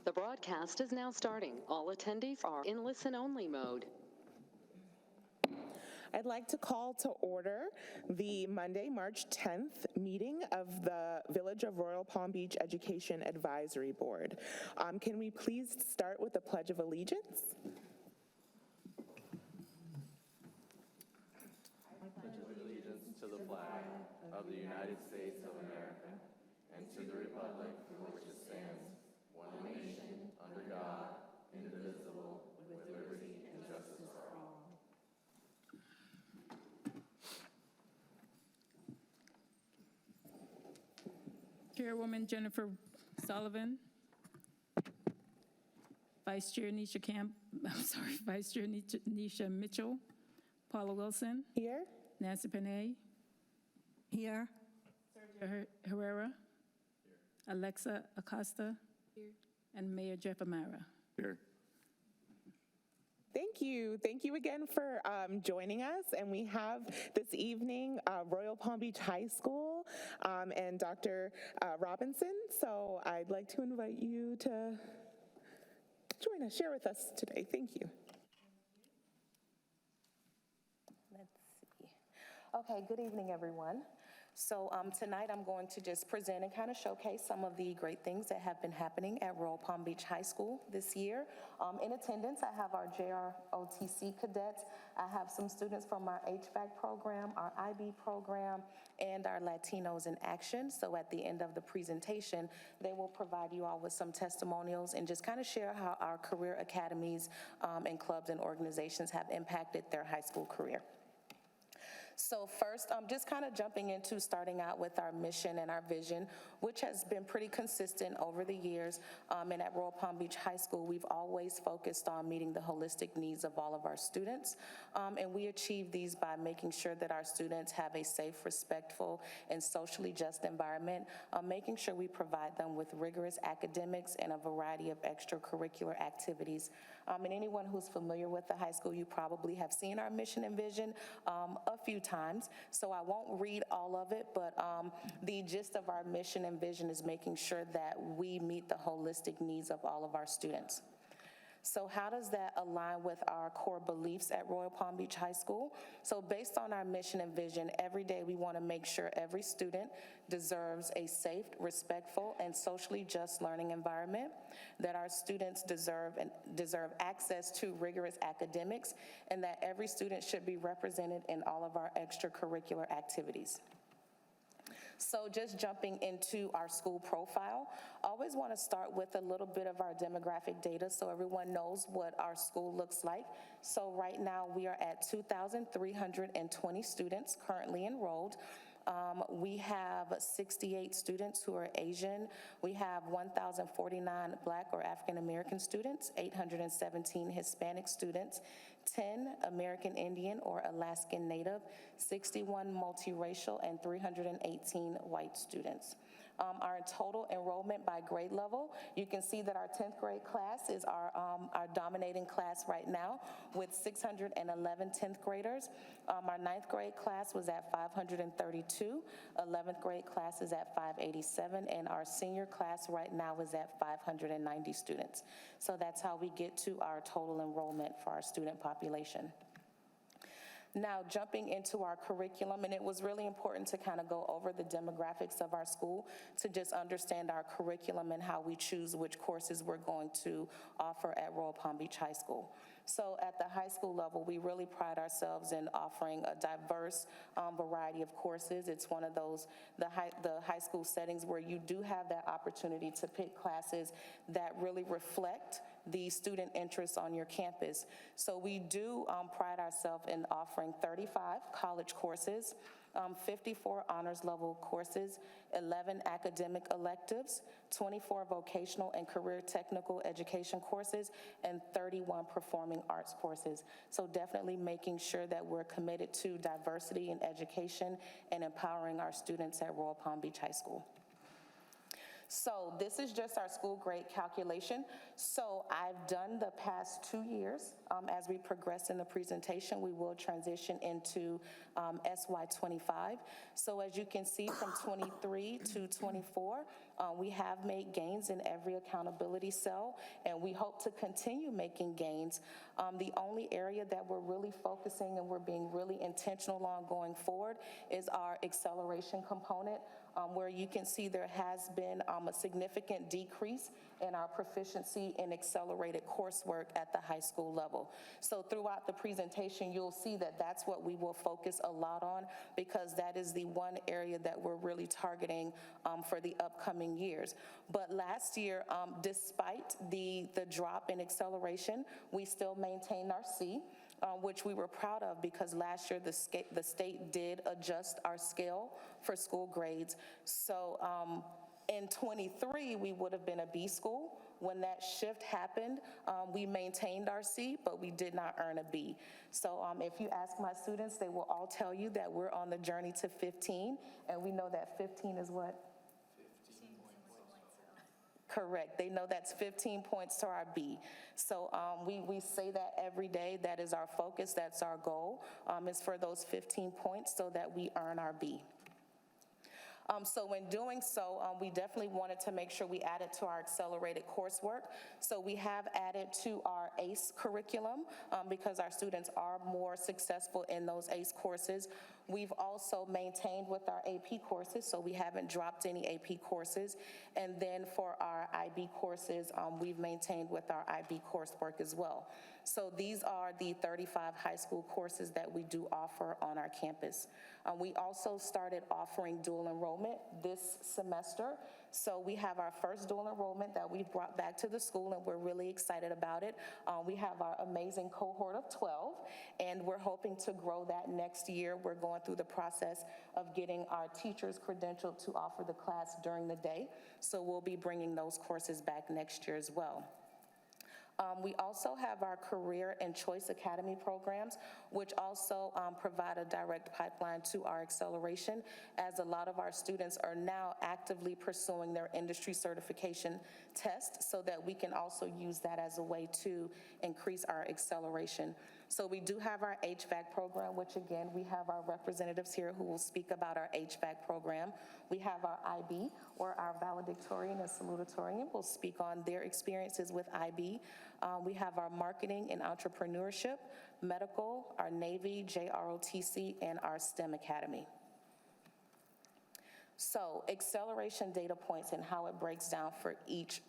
The broadcast is now starting. All attendees are in listen-only mode. I'd like to call to order the Monday, March 10th meeting of the Village of Royal Palm Beach Education Advisory Board. Can we please start with the Pledge of Allegiance? I pledge allegiance to the flag of the United States of America and to the republic for which it stands, one nation, under God, indivisible, with liberty and justice for all. Chairwoman Jennifer Sullivan, Vice Chair Vice Chair Nisha Mitchell, Paula Wilson, Here. Nancy Panay, Here. Sergio Herrera, Alexa Acosta, and Mayor Jeff Amara. Here. Thank you. Thank you again for joining us. And we have this evening Royal Palm Beach High School and Dr. Robinson. So I'd like to invite you to join us, share with us today. Thank you. Let's see. Okay, good evening, everyone. So tonight I'm going to just present and kind of showcase some of the great things that have been happening at Royal Palm Beach High School this year. In attendance, I have our JROTC cadets. I have some students from our HVAC program, our IB program, and our Latinos in Action. So at the end of the presentation, they will provide you all with some testimonials and just kind of share how our career academies and clubs and organizations have impacted their high school career. So first, just kind of jumping into starting out with our mission and our vision, which has been pretty consistent over the years. And at Royal Palm Beach High School, we've always focused on meeting the holistic needs of all of our students. And we achieve these by making sure that our students have a safe, respectful, and socially just environment, making sure we provide them with rigorous academics and a variety of extracurricular activities. And anyone who's familiar with the high school, you probably have seen our mission and vision a few times, so I won't read all of it, but the gist of our mission and vision is making sure that we meet the holistic needs of all of our students. So how does that align with our core beliefs at Royal Palm Beach High School? So based on our mission and vision, every day we want to make sure every student deserves a safe, respectful, and socially just learning environment, that our students deserve access to rigorous academics, and that every student should be represented in all of our extracurricular activities. So just jumping into our school profile, I always want to start with a little bit of our demographic data so everyone knows what our school looks like. So right now we are at 2,320 students currently enrolled. We have 68 students who are Asian. We have 1,049 Black or African American students, 817 Hispanic students, 10 American Indian or Alaskan Native, 61 multiracial, and 318 white students. Our total enrollment by grade level, you can see that our 10th grade class is our dominating class right now with 611 10th graders. Our 9th grade class was at 532, 11th grade class is at 587, and our senior class right now is at 590 students. So that's how we get to our total enrollment for our student population. Now, jumping into our curriculum, and it was really important to kind of go over the demographics of our school to just understand our curriculum and how we choose which courses we're going to offer at Royal Palm Beach High School. So at the high school level, we really pride ourselves in offering a diverse variety of courses. It's one of those, the high school settings where you do have that opportunity to pick classes that really reflect the student interests on your campus. So we do pride ourselves in offering 35 college courses, 54 honors level courses, 11 academic electives, 24 vocational and career technical education courses, and 31 performing arts courses. So definitely making sure that we're committed to diversity in education and empowering our students at Royal Palm Beach High School. So this is just our school grade calculation. So I've done the past 2 years. As we progress in the presentation, we will transition into SY25. So as you can see, from 23 to 24, We have made gains in every accountability cell, and we hope to continue making gains. The only area that we're really focusing and we're being really intentional on going forward is our acceleration component, where you can see there has been a significant decrease in our proficiency in accelerated coursework at the high school level. So throughout the presentation, you'll see that that's what we will focus a lot on, because that is the one area that we're really targeting for the upcoming years. But last year, despite the drop in acceleration, we still maintained our C, which we were proud of, because last year the state did adjust our scale for school grades. So in '23, we would have been a B school. When that shift happened, we maintained our C, but we did not earn a B. So if you ask my students, they will all tell you that we're on the journey to 15, and we know that 15 is what? 15 points. Correct. They know that's 15 points to our B. So we say that every day. That is our focus. That's our goal, is for those 15 points so that we earn our B. So in doing so, we definitely wanted to make sure we added to our accelerated coursework. So we have added to our ACE curriculum because our students are more successful in those ACE courses. We've also maintained with our AP courses, so we haven't dropped any AP courses. And then for our IB courses, we've maintained with our IB coursework as well. So these are the 35 high school courses that we do offer on our campus. We also started offering dual enrollment this semester. So we have our first dual enrollment that we've brought back to the school, and we're really excited about it. We have our amazing cohort of 12, and we're hoping to grow that next year. We're going through the process of getting our teachers credentialed to offer the class during the day. So we'll be bringing those courses back next year as well. We also have our Career and Choice Academy programs, which also provide a direct pipeline to our acceleration, as a lot of our students are now actively pursuing their industry certification test, so that we can also use that as a way to increase our acceleration. So we do have our HVAC program, which again, we have our representatives here who will speak about our HVAC program. We have our IB, or our valedictorian and salutatorian, will speak on their experiences with IB. We have our marketing and entrepreneurship, medical, our Navy, JROTC, and our STEM Academy. So acceleration data points and how it breaks down for each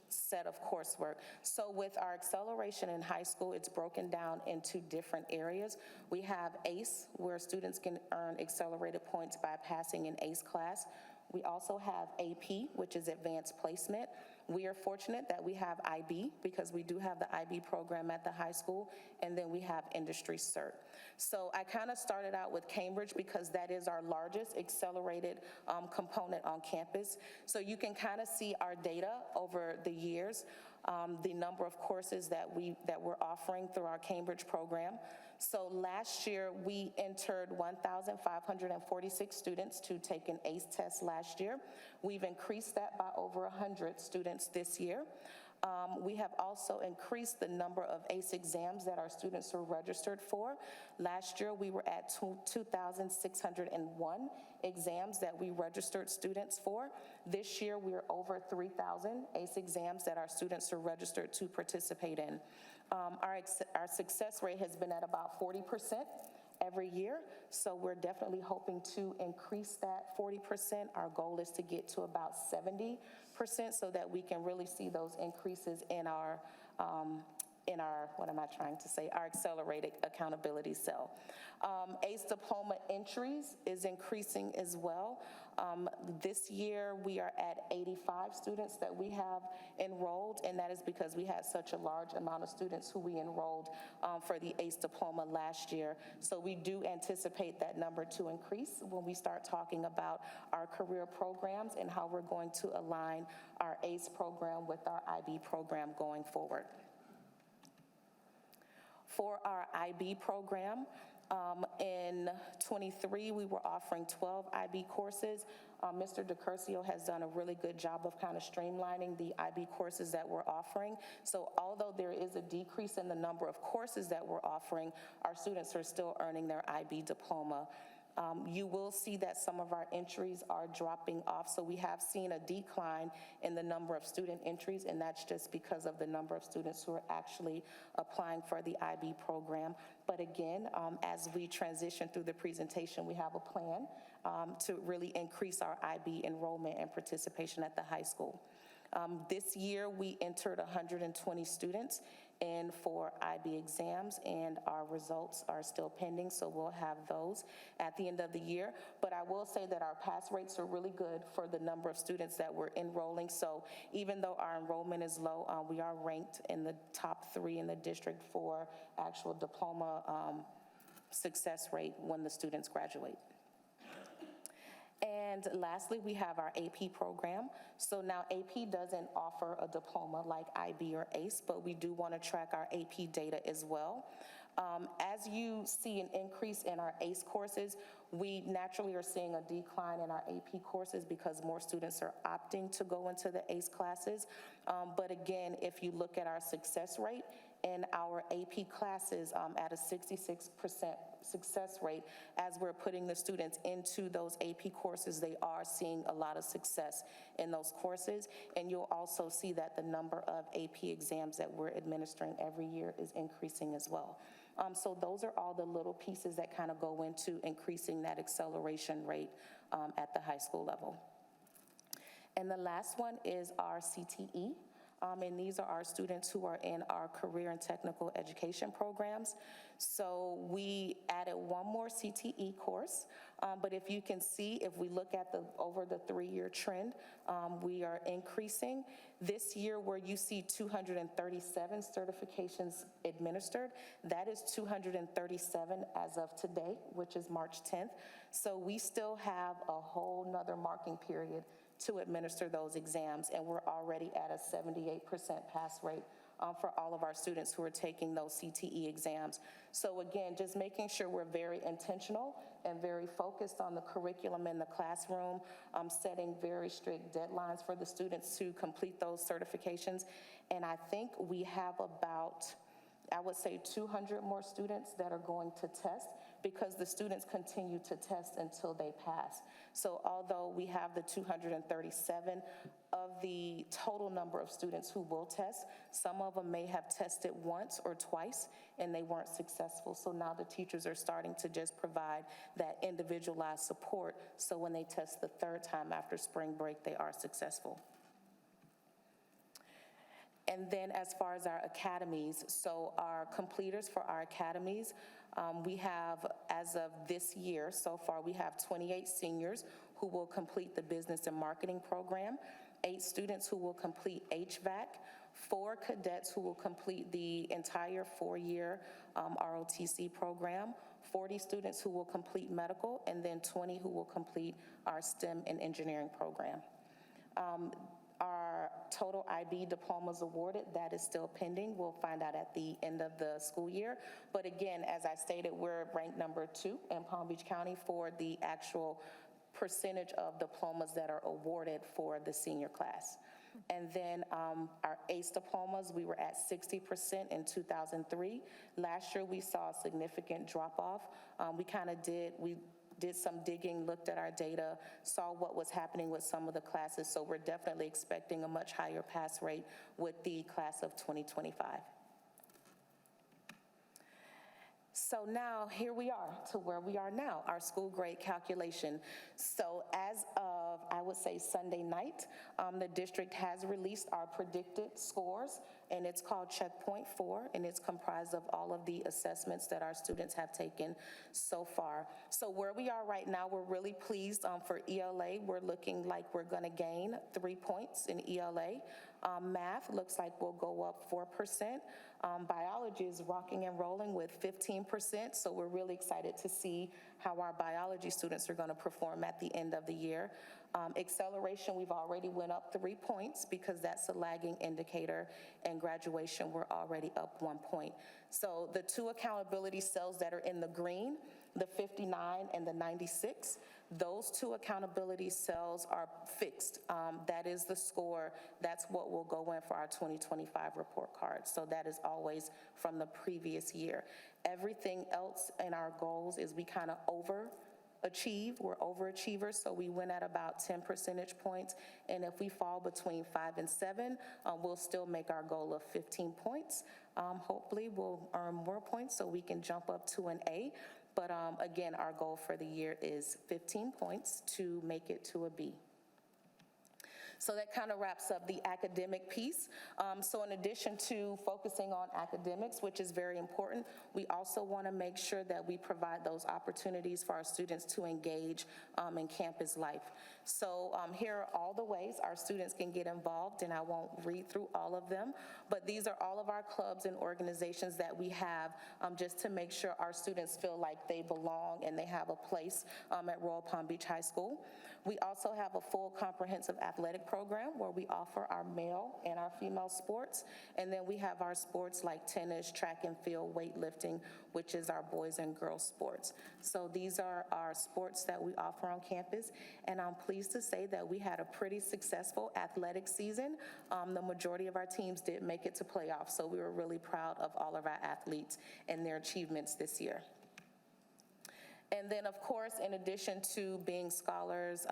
set of coursework. So with our acceleration in high school, it's broken down into different areas. We have ACE, where students can earn accelerated points by passing an ACE class. We also have AP, which is advanced placement. We are fortunate that we have IB, because we do have the IB program at the high school, and then we have industry cert. So I kind of started out with Cambridge because that is our largest accelerated component on campus. So you can kind of see our data over the years, the number of courses that we're offering through our Cambridge program. So last year, we entered 1,546 students to take an ACE test last year. We've increased that by over 100 students this year. We have also increased the number of ACE exams that our students are registered for. Last year, we were at 2,601 exams that we registered students for. This year, we're over 3,000 ACE exams that our students are registered to participate in. Our success rate has been at about 40% every year, so we're definitely hoping to increase that 40%. Our goal is to get to about 70%, so that we can really see those increases in our our accelerated accountability cell. ACE diploma entries is increasing as well. This year, we are at 85 students that we have enrolled, and that is because we had such a large amount of students who we enrolled for the ACE diploma last year. So we do anticipate that number to increase when we start talking about our career programs and how we're going to align our ACE program with our IB program going forward. For our IB program, in '23, we were offering 12 IB courses. Mr. DeCurcio has done a really good job of kind of streamlining the IB courses that we're offering. So although there is a decrease in the number of courses that we're offering, our students are still earning their IB diploma. You will see that some of our entries are dropping off, so we have seen a decline in the number of student entries, and that's just because of the number of students who are actually applying for the IB program. But again, as we transition through the presentation, we have a plan to really increase our IB enrollment and participation at the high school. This year, we entered 120 students in for IB exams, and our results are still pending, so we'll have those at the end of the year. But I will say that our pass rates are really good for the number of students that we're enrolling. So even though our enrollment is low, we are ranked in the top 3 in the district for actual diploma success rate when the students graduate. And lastly, we have our AP program. So now AP doesn't offer a diploma like IB or ACE, but we do want to track our AP data as well. As you see an increase in our ACE courses, we naturally are seeing a decline in our AP courses because more students are opting to go into the ACE classes. But again, if you look at our success rate in our AP classes at a 66% success rate, as we're putting the students into those AP courses, they are seeing a lot of success in those courses. And you'll also see that the number of AP exams that we're administering every year is increasing as well. So those are all the little pieces that kind of go into increasing that acceleration rate at the high school level. And the last one is our CTE. And these are our students who are in our career and technical education programs. So we added one more CTE course, but if you can see, if we look at over the 3-year trend, we are increasing. This year, where you see 237 certifications administered, that is 237 as of today, which is March 10th. So we still have a whole nother marking period to administer those exams, and we're already at a 78% pass rate for all of our students who are taking those CTE exams. So again, just making sure we're very intentional and very focused on the curriculum in the classroom, setting very strict deadlines for the students to complete those certifications. And I think we have about, I would say, 200 more students that are going to test, because the students continue to test until they pass. So although we have the 237 of the total number of students who will test, some of them may have tested once or twice and they weren't successful. So now the teachers are starting to just provide that individualized support, so when they test the 3rd time after spring break, they are successful. And then as far as our academies, so our completers for our academies, we have, as of this year, so far, we have 28 seniors who will complete the business and marketing program, 8 students who will complete HVAC, 4 cadets who will complete the entire 4-year ROTC program, 40 students who will complete medical, and then 20 who will complete our STEM and engineering program. Our total IB diplomas awarded, that is still pending. We'll find out at the end of the school year. But again, as I stated, we're ranked number 2 in Palm Beach County for the actual percentage of diplomas that are awarded for the senior class. And then our ACE diplomas, we were at 60% in 2003. Last year, we saw a significant drop-off. We did some digging, looked at our data, saw what was happening with some of the classes, so we're definitely expecting a much higher pass rate with the class of 2025. So now, here we are to where we are now, our school grade calculation. So as of, I would say, Sunday night, the district has released our predicted scores, and it's called Checkpoint 4, and it's comprised of all of the assessments that our students have taken so far. So where we are right now, we're really pleased. For ELA, we're looking like we're gonna gain 3 points in ELA. Math looks like we'll go up 4%. Biology is rocking and rolling with 15%, so we're really excited to see how our biology students are gonna perform at the end of the year. Acceleration, we've already went up 3 points because that's a lagging indicator, and graduation, we're already up 1 point. So the 2 accountability cells that are in the green, the 59 and the 96, those 2 accountability cells are fixed. That is the score. That's what will go in for our 2025 report card. So that is always from the previous year. Everything else in our goals is we kind of achieve. We're overachievers, so we win at about 10 percentage points. And if we fall between 5 and 7, we'll still make our goal of 15 points. Hopefully, we'll earn more points so we can jump up to an A. But again, our goal for the year is 15 points to make it to a B. So that kind of wraps up the academic piece. So in addition to focusing on academics, which is very important, we also want to make sure that we provide those opportunities for our students to engage in campus life. So here are all the ways our students can get involved, and I won't read through all of them, but these are all of our clubs and organizations that we have just to make sure our students feel like they belong and they have a place at Royal Palm Beach High School. We also have a full comprehensive athletic program where we offer our male and our female sports. And then we have our sports like tennis, track and field, weightlifting, which is our boys and girls sports. So these are our sports that we offer on campus. And I'm pleased to say that we had a pretty successful athletic season. The majority of our teams did make it to playoffs. So we were really proud of all of our athletes and their achievements this year. And then, of course, in addition to being scholars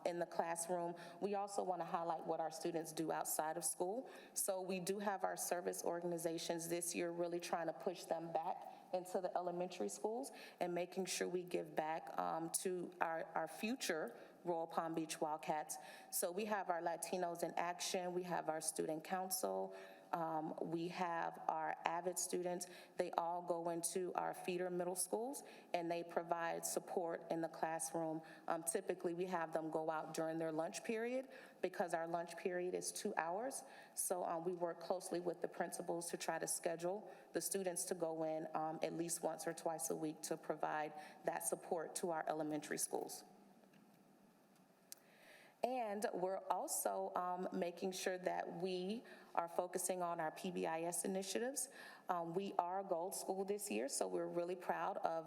in the classroom, we also want to highlight what our students do outside of school. So we do have our service organizations this year really trying to push them back into the elementary schools and making sure we give back to our future Royal Palm Beach Wildcats. So we have our Latinos in Action, we have our student council, we have our AVID students. They all go into our feeder middle schools and they provide support in the classroom. Typically, we have them go out during their lunch period because our lunch period is 2 hours. So we work closely with the principals to try to schedule the students to go in at least once or twice a week to provide that support to our elementary schools. And we're also making sure that we are focusing on our PBIS initiatives. We are Gold School this year, so we're really proud of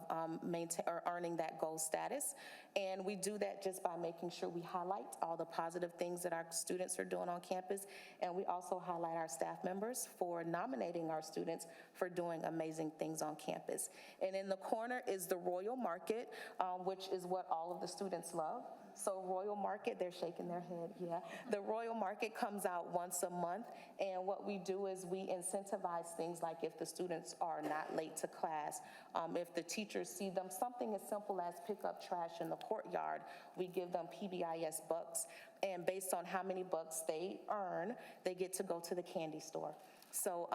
earning that gold status. And we do that just by making sure we highlight all the positive things that our students are doing on campus. And we also highlight our staff members for nominating our students for doing amazing things on campus. And in the corner is the Royal Market, which is what all of the students love. So Royal Market, they're shaking their head, yeah. The Royal Market comes out once a month, and what we do is we incentivize things like if the students are not late to class, if the teachers see them, something as simple as pick up trash in the courtyard, we give them PBIS bucks, and based on how many bucks they earn, they get to go to the candy store. So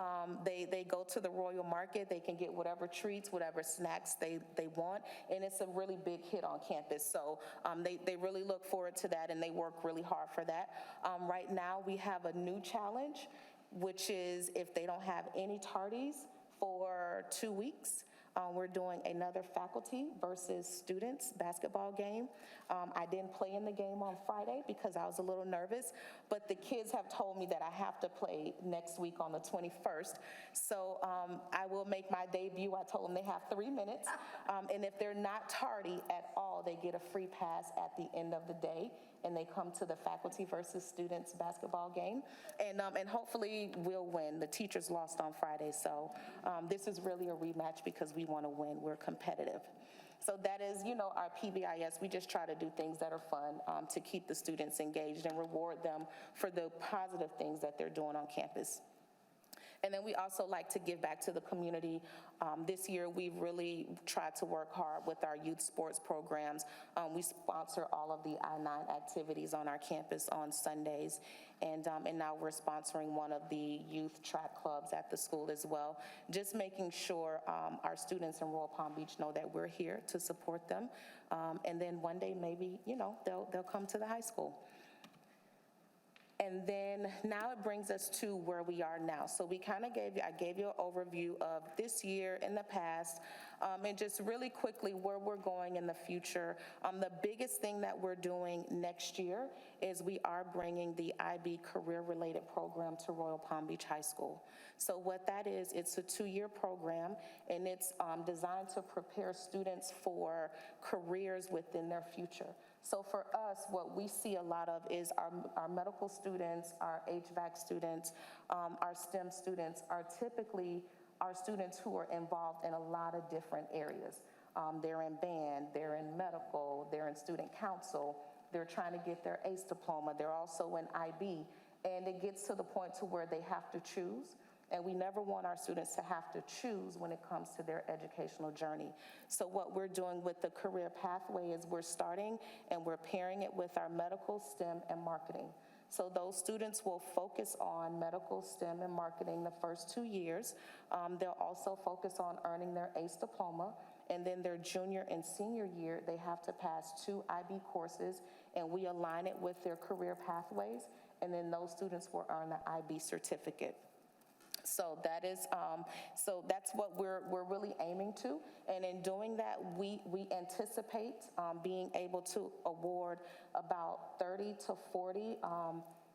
they go to the Royal Market, they can get whatever treats, whatever snacks they want, and it's a really big hit on campus. So they really look forward to that, and they work really hard for that. Right now, we have a new challenge, which is if they don't have any tardies for 2 weeks, we're doing another faculty versus students basketball game. I didn't play in the game on Friday because I was a little nervous, but the kids have told me that I have to play next week on the 21st. So I will make my debut. I told them they have 3 minutes. And if they're not tardy at all, they get a free pass at the end of the day, and they come to the faculty versus students basketball game. And hopefully we'll win. The teachers lost on Friday, so this is really a rematch because we want to win. We're competitive. So that is, our PBIS. We just try to do things that are fun to keep the students engaged and reward them for the positive things that they're doing on campus. And then we also like to give back to the community. This year, we've really tried to work hard with our youth sports programs. We sponsor all of the I-9 activities on our campus on Sundays. And now we're sponsoring one of the youth track clubs at the school as well. Just making sure our students in Royal Palm Beach know that we're here to support them. And then one day, maybe, they'll come to the high school. And then now it brings us to where we are now. So we kind of I gave you an overview of this year in the past, and just really quickly where we're going in the future. The biggest thing that we're doing next year is we are bringing the IB career-related program to Royal Palm Beach High School. So what that is, it's a 2-year program, and it's designed to prepare students for careers within their future. So for us, what we see a lot of is our medical students, our HVAC students, our STEM students are typically our students who are involved in a lot of different areas. They're in band, they're in medical, they're in student council, they're trying to get their ACE diploma, they're also in IB, and it gets to the point to where they have to choose. And we never want our students to have to choose when it comes to their educational journey. So what we're doing with the career pathway is we're starting and we're pairing it with our medical, STEM, and marketing. So those students will focus on medical, STEM, and marketing the first 2 years. They'll also focus on earning their ACE diploma. And then their junior and senior year, they have to pass 2 IB courses, and we align it with their career pathways. And then those students will earn the IB certificate. So that is, so that's what we're really aiming to. And in doing that, we anticipate being able to award about 30 to 40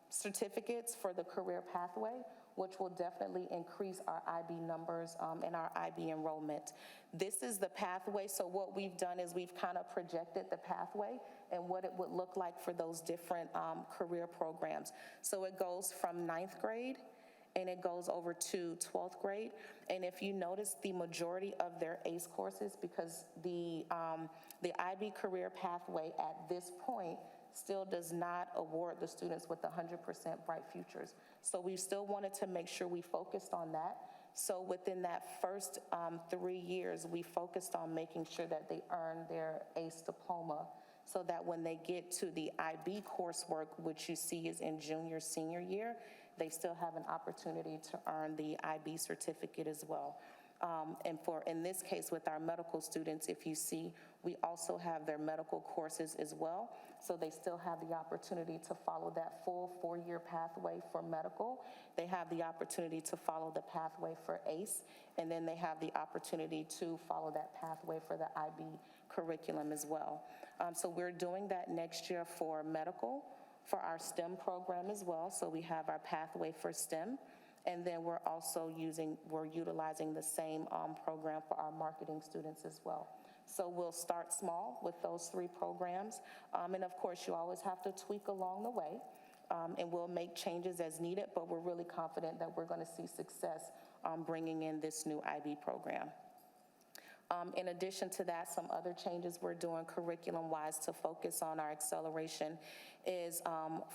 certificates for the career pathway, which will definitely increase our IB numbers and our IB enrollment. This is the pathway, so what we've done is we've kind of projected the pathway and what it would look like for those different career programs. So it goes from 9th grade, and it goes over to 12th grade. And if you notice, the majority of their ACE courses, because the IB career pathway at this point still does not award the students with 100% bright futures. So we still wanted to make sure we focused on that. So within that first 3 years, we focused on making sure that they earn their ACE diploma, so that when they get to the IB coursework, which you see is in junior, senior year, they still have an opportunity to earn the IB certificate as well. And in this case, with our medical students, if you see, we also have their medical courses as well. So they still have the opportunity to follow that full 4-year pathway for medical. They have the opportunity to follow the pathway for ACE, and then they have the opportunity to follow that pathway for the IB curriculum as well. So we're doing that next year for medical, for our STEM program as well. So we have our pathway for STEM, and then we're also utilizing the same program for our marketing students as well. So we'll start small with those 3 programs. And of course, you always have to tweak along the way, and we'll make changes as needed, but we're really confident that we're going to see success bringing in this new IB program. In addition to that, some other changes we're doing curriculum-wise to focus on our acceleration is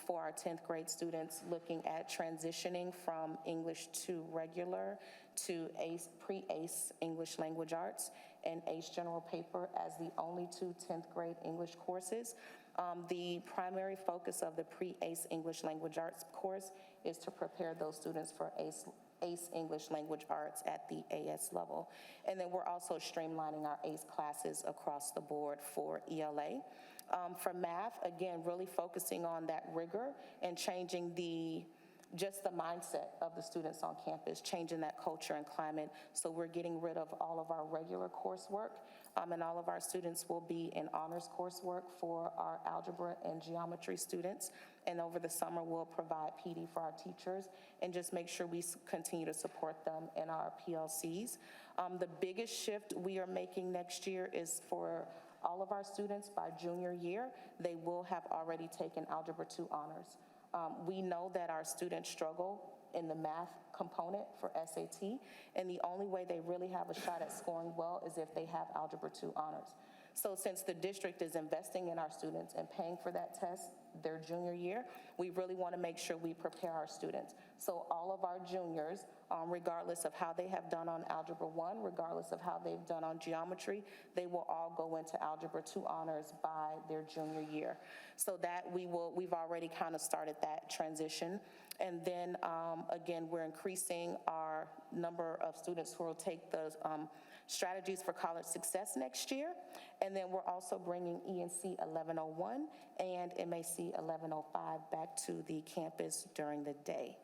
for our 10th grade students, looking at transitioning from English to regular to ACE, pre-ACE English Language Arts and ACE General Paper as the only 2 10th grade English courses. The primary focus of the pre-ACE English Language Arts course is to prepare those students for ACE English Language Arts at the AS level. And then we're also streamlining our ACE classes across the board for ELA. For math, again, really focusing on that rigor and changing just the mindset of the students on campus, changing that culture and climate. So we're getting rid of all of our regular coursework, and all of our students will be in honors coursework for our algebra and geometry students. And over the summer, we'll provide PD for our teachers and just make sure we continue to support them in our PLCs. The biggest shift we are making next year is for all of our students by junior year, they will have already taken Algebra 2 honors. We know that our students struggle in the math component for SAT, and the only way they really have a shot at scoring well is if they have Algebra 2 honors. So since the district is investing in our students and paying for that test their junior year, we really want to make sure we prepare our students. So all of our juniors, regardless of how they have done on Algebra 1, regardless of how they've done on geometry, they will all go into Algebra 2 honors by their junior year. So that we've already kind of started that transition. And then again, we're increasing our number of students who will take the strategies for college success next year. And then we're also bringing ENC 1101 and MAC 1105 back to the campus during the day.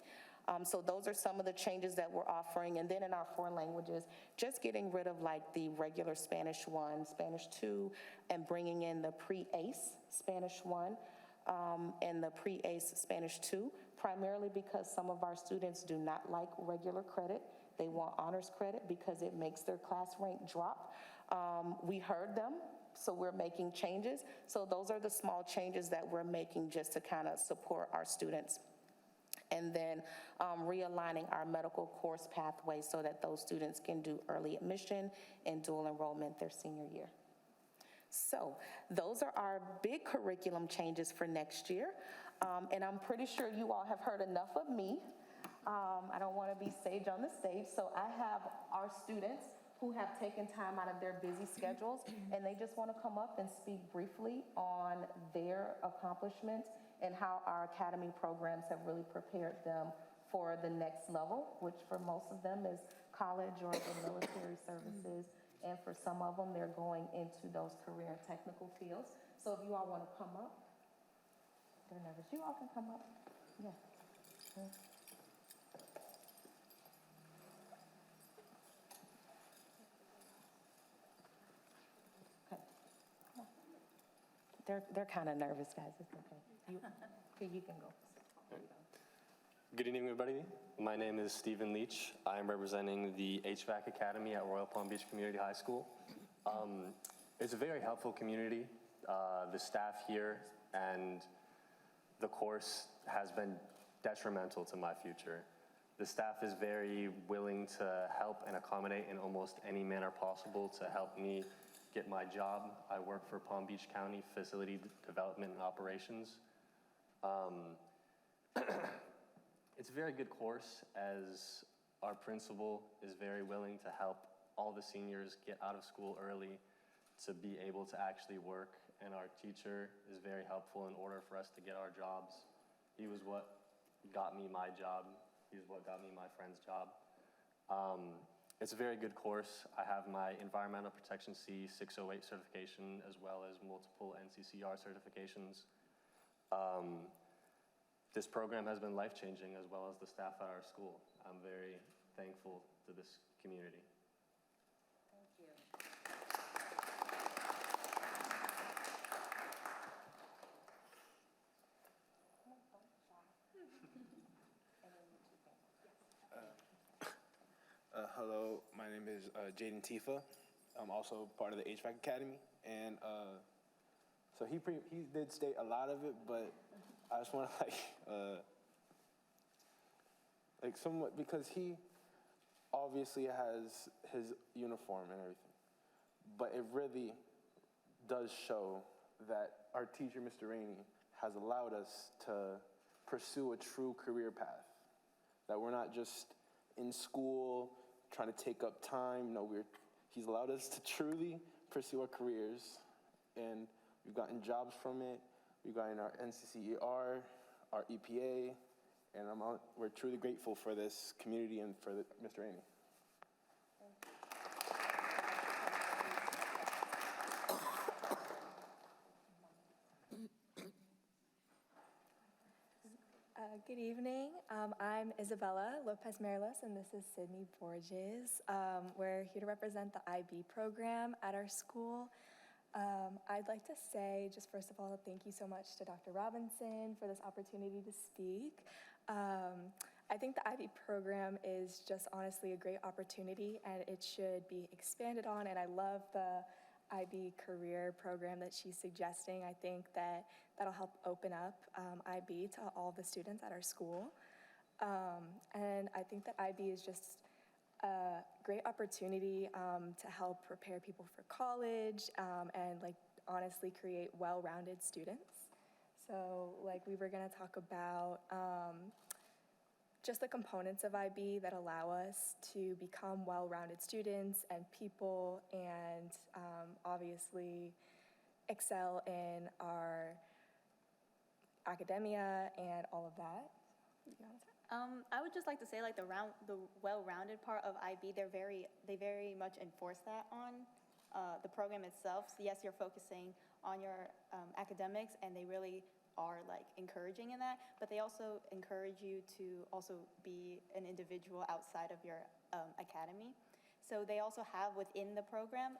So those are some of the changes that we're offering. And then in our foreign languages, just getting rid of like the regular Spanish 1, Spanish 2, and bringing in the pre-ACE Spanish 1 and the pre-ACE Spanish 2, primarily because some of our students do not like regular credit. They want honors credit because it makes their class rank drop. We heard them, so we're making changes. So those are the small changes that we're making just to kind of support our students. And then realigning our medical course pathways so that those students can do early admission and dual enrollment their senior year. So those are our big curriculum changes for next year. And I'm pretty sure you all have heard enough of me. I don't want to be sage on the stage, so I have our students who have taken time out of their busy schedules, and they just want to come up and speak briefly on their accomplishments and how our academy programs have really prepared them for the next level, which for most of them is college or the military services, and for some of them, they're going into those career and technical fields. So if you all want to come up, they're nervous. You all can come up. Yeah. Okay. They're kind of nervous, guys. It's okay. You can go. Good evening, everybody. My name is Stephen Leach. I'm representing the HVAC Academy at Royal Palm Beach Community High School. It's a very helpful community. The staff here and the course has been detrimental to my future. The staff is very willing to help and accommodate in almost any manner possible to help me get my job. I work for Palm Beach County Facility Development and Operations. It's a very good course, as our principal is very willing to help all the seniors get out of school early to be able to actually work, and our teacher is very helpful in order for us to get our jobs. He was what got me my job. He's what got me my friend's job. It's a very good course. I have my Environmental Protection C 608 certification, as well as multiple NCCR certifications. This program has been life-changing, as well as the staff at our school. I'm very thankful to this community. Thank you. Hello, my name is Jaden Tifa. I'm also part of the HVAC Academy, and so he did state a lot of it, but I just want to like somewhat, because he obviously has his uniform and everything, but it really does show that our teacher, Mr. Rainey, has allowed us to pursue a true career path, that we're not just in school trying to take up time. No, he's allowed us to truly pursue our careers, and we've gotten jobs from it. We've gotten our NCCER, our EPA, and we're truly grateful for this community and for Mr. Rainey. Good evening. I'm Isabella Lopez Marilos, and this is Sydney Borges. We're here to represent the IB program at our school. I'd like to say, just first of all, thank you so much to Dr. Robinson for this opportunity to speak. I think the IB program is just honestly a great opportunity, and it should be expanded on, and I love the IB career program that she's suggesting. I think that that'll help open up IB to all the students at our school. And I think that IB is just a great opportunity to help prepare people for college and like honestly create well-rounded students. So like we were gonna talk about just the components of IB that allow us to become well-rounded students and people, and obviously excel in our academia and all of that. I would just like to say, like the well-rounded part of IB, they very much enforce that on the program itself. So yes, you're focusing on your academics, and they really are like encouraging in that, but they also encourage you to also be an individual outside of your academy. So they also have within the program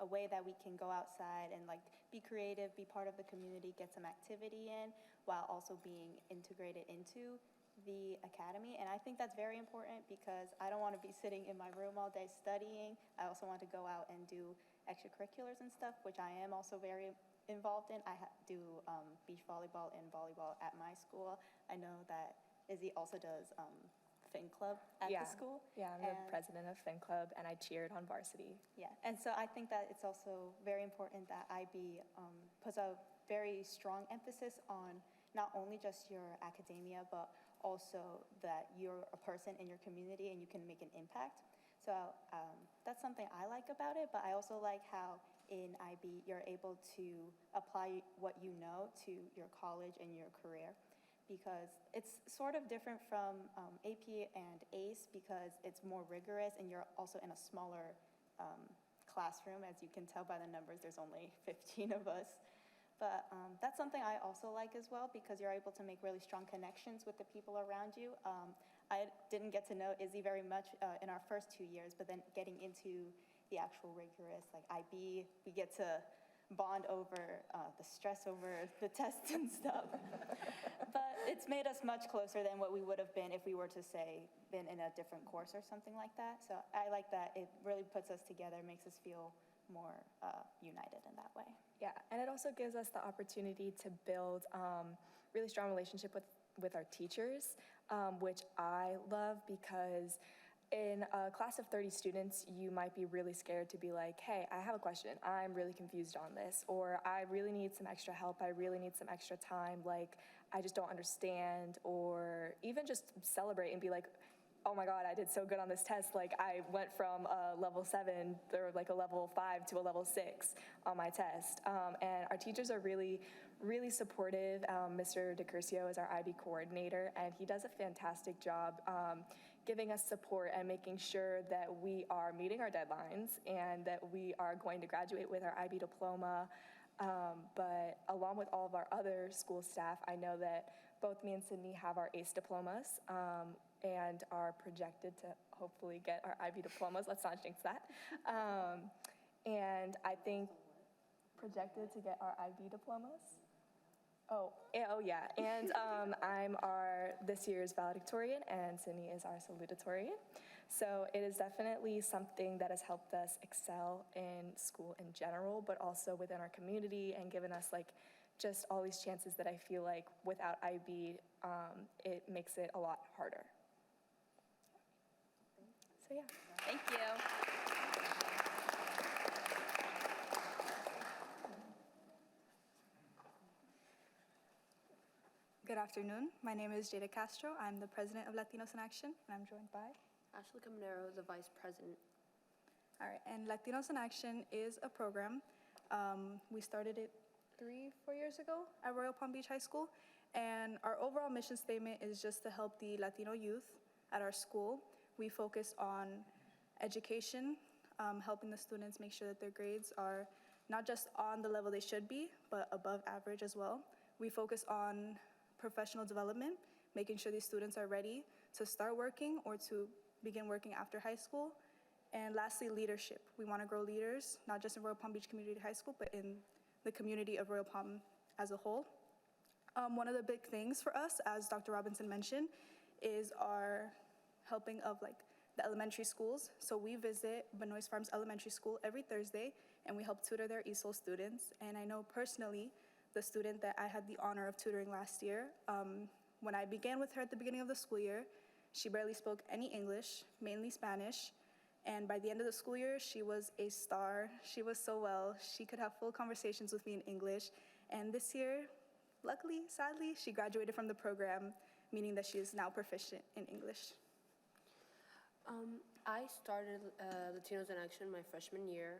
a way that we can go outside and like be creative, be part of the community, get some activity in, while also being integrated into the academy. And I think that's very important, because I don't want to be sitting in my room all day studying. I also want to go out and do extracurriculars and stuff, which I am also very involved in. I do beach volleyball and volleyball at my school. I know that Izzy also does Fin Club at Yeah. the school. Yeah, I'm the and- president of Fin Club, and I cheered on varsity. Yeah, and so I think that it's also very important that IB puts a very strong emphasis on not only just your academia, but also that you're a person in your community and you can make an impact. So that's something I like about it, but I also like how in IB you're able to apply what you know to your college and your career, because it's sort of different from AP and ACE because it's more rigorous and you're also in a smaller classroom. As you can tell by the numbers, there's only 15 of us. But that's something I also like as well, because you're able to make really strong connections with the people around you. I didn't get to know Izzy very much in our first 2 years, but then getting into the actual rigorous, like IB, we get to bond over the stress over the tests and stuff. But it's made us much closer than what we would have been if we were to, say, been in a different course or something like that. So I like that it really puts us together, makes us feel more united in that way. Yeah, and it also gives us the opportunity to build really strong relationship with our teachers, which I love, because in a class of 30 students, you might be really scared to be like, hey, I have a question. I'm really confused on this, or I really need some extra help. I really need some extra time. Like, I just don't understand, or even just celebrate and be like, oh my God, I did so good on this test. Like, I went from a level 7 or like a level 5 to a level 6 on my test. And our teachers are really, really supportive. Mr. DeCurcio is our IB coordinator, and he does a fantastic job giving us support and making sure that we are meeting our deadlines and that we are going to graduate with our IB diploma. But along with all of our other school staff, I know that both me and Sydney have our ACE diplomas and are projected to hopefully get our IB diplomas. Let's not jinx that. And I think projected to get our IB diplomas. Oh yeah, and I'm this year's valedictorian, and Sydney is our salutatorian. So it is definitely something that has helped us excel in school in general, but also within our community, and given us like just all these chances that I feel like without IB, it makes it a lot harder. So yeah. Thank you. Good afternoon. My name is Jada Castro. I'm the president of Latinos in Action, and I'm joined by Ashley Caminero, the vice president. All right, and Latinos in Action is a program. We started it 3-4 years ago at Royal Palm Beach High School, and our overall mission statement is just to help the Latino youth at our school. We focus on education, helping the students make sure that their grades are not just on the level they should be, but above average as well. We focus on professional development, making sure these students are ready to start working or to begin working after high school. And lastly, leadership. We want to grow leaders, not just in Royal Palm Beach Community High School, but in the community of Royal Palm as a whole. One of the big things for us, as Dr. Robinson mentioned, is our helping of like the elementary schools. So we visit Benoist Farms Elementary School every Thursday, and we help tutor their ESOL students. And I know personally, the student that I had the honor of tutoring last year, when I began with her at the beginning of the school year, she barely spoke any English, mainly Spanish. And by the end of the school year, she was a star. She was so well. She could have full conversations with me in English. And this year, luckily, sadly, she graduated from the program, meaning that she is now proficient in English. I started Latinos in Action my freshman year,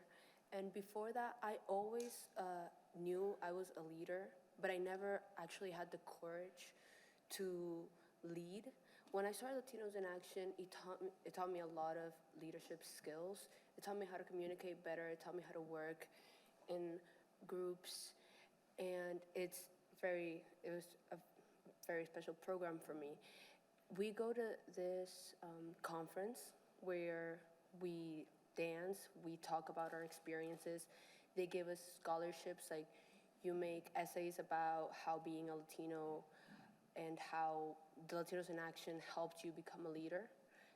and before that, I always knew I was a leader, but I never actually had the courage to lead. When I started Latinos in Action, it taught me a lot of leadership skills. It taught me how to communicate better. It taught me how to work in groups, and it was a very special program for me. We go to this conference where we dance, we talk about our experiences. They give us scholarships, like you make essays about how being a Latino and how the Latinos in Action helped you become a leader.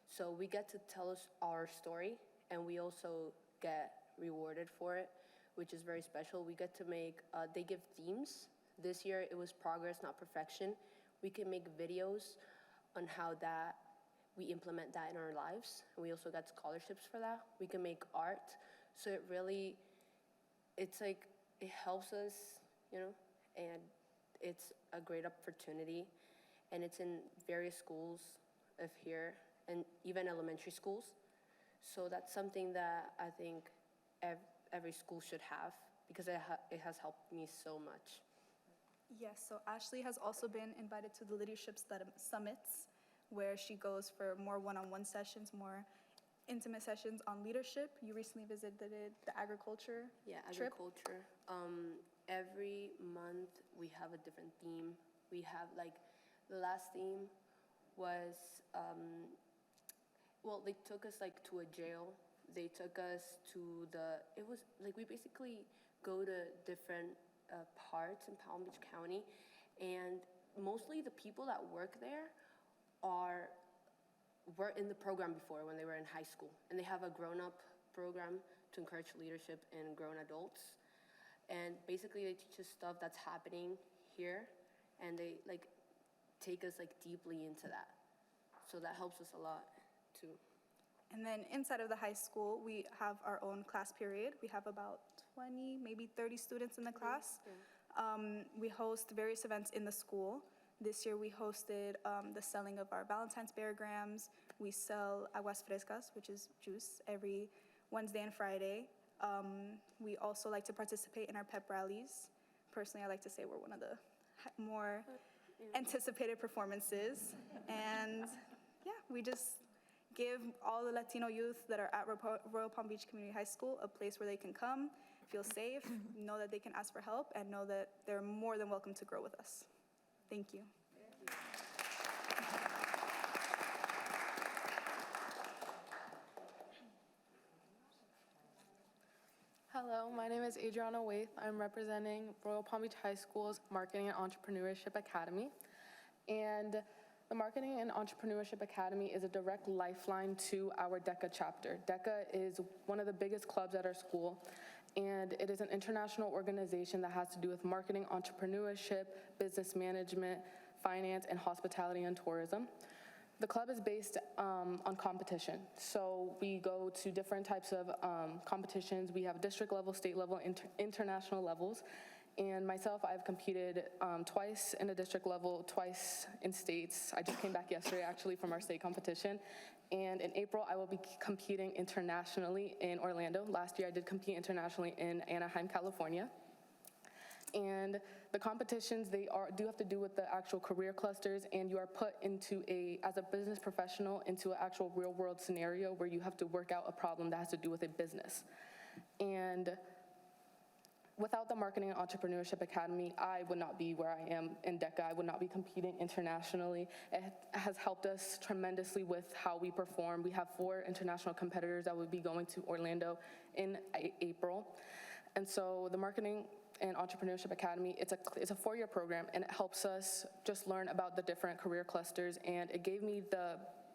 So we get to tell us our story, and we also get rewarded for it, which is very special. We get to make, they give themes. This year it was progress, not perfection. We can make videos on how that we implement that in our lives. And we also got scholarships for that. We can make art. So it really, it's like, it helps us, you know, and it's a great opportunity. And it's in various schools of here and even elementary schools. So that's something that I think every school should have because it has helped me so much. Yes, so Ashley has also been invited to the Leadership Summits, where she goes for more one-on-one sessions, more intimate sessions on leadership. You recently visited the agriculture trip. Agriculture. Every month we have a different theme. We have like, the last theme was, well, they took us like to a jail. They took us to it was like, we basically go to different parts in Palm Beach County, and mostly the people that work there were in the program before when they were in high school, and they have a grown-up program to encourage leadership in grown adults. And basically they teach us stuff that's happening here, and they like take us like deeply into that. So that helps us a lot too. And then inside of the high school, we have our own class period. We have about 20, maybe 30 students in the class. We host various events in the school. This year we hosted the selling of our Valentine's Beargrams. We sell aguas frescas, which is juice, every Wednesday and Friday. We also like to participate in our pep rallies. Personally, I like to say we're one of the more anticipated performances. And yeah, we just give all the Latino youth that are at Royal Palm Beach Community High School a place where they can come, feel safe, know that they can ask for help, and know that they're more than welcome to grow with us. Thank you. Hello, my name is Adriana Waith. I'm representing Royal Palm Beach High School's Marketing and Entrepreneurship Academy. And the Marketing and Entrepreneurship Academy is a direct lifeline to our DECA chapter. DECA is one of the biggest clubs at our school, and it is an international organization that has to do with marketing, entrepreneurship, business management, finance, and hospitality and tourism. The club is based on competition. So we go to different types of competitions. We have district level, state level, international levels. And myself, I've competed twice in a district level, twice in states. I just came back yesterday, actually, from our state competition. And in April, I will be competing internationally in Orlando. Last year, I did compete internationally in Anaheim, California. And the competitions, do have to do with the actual career clusters, and you are put into as a business professional, into an actual real world scenario where you have to work out a problem that has to do with a business. And without the Marketing and Entrepreneurship Academy, I would not be where I am in DECA. I would not be competing internationally. It has helped us tremendously with how we perform. We have 4 international competitors that will be going to Orlando in April. And so the Marketing and Entrepreneurship Academy, it's a 4-year program, and it helps us just learn about the different career clusters, and it gave me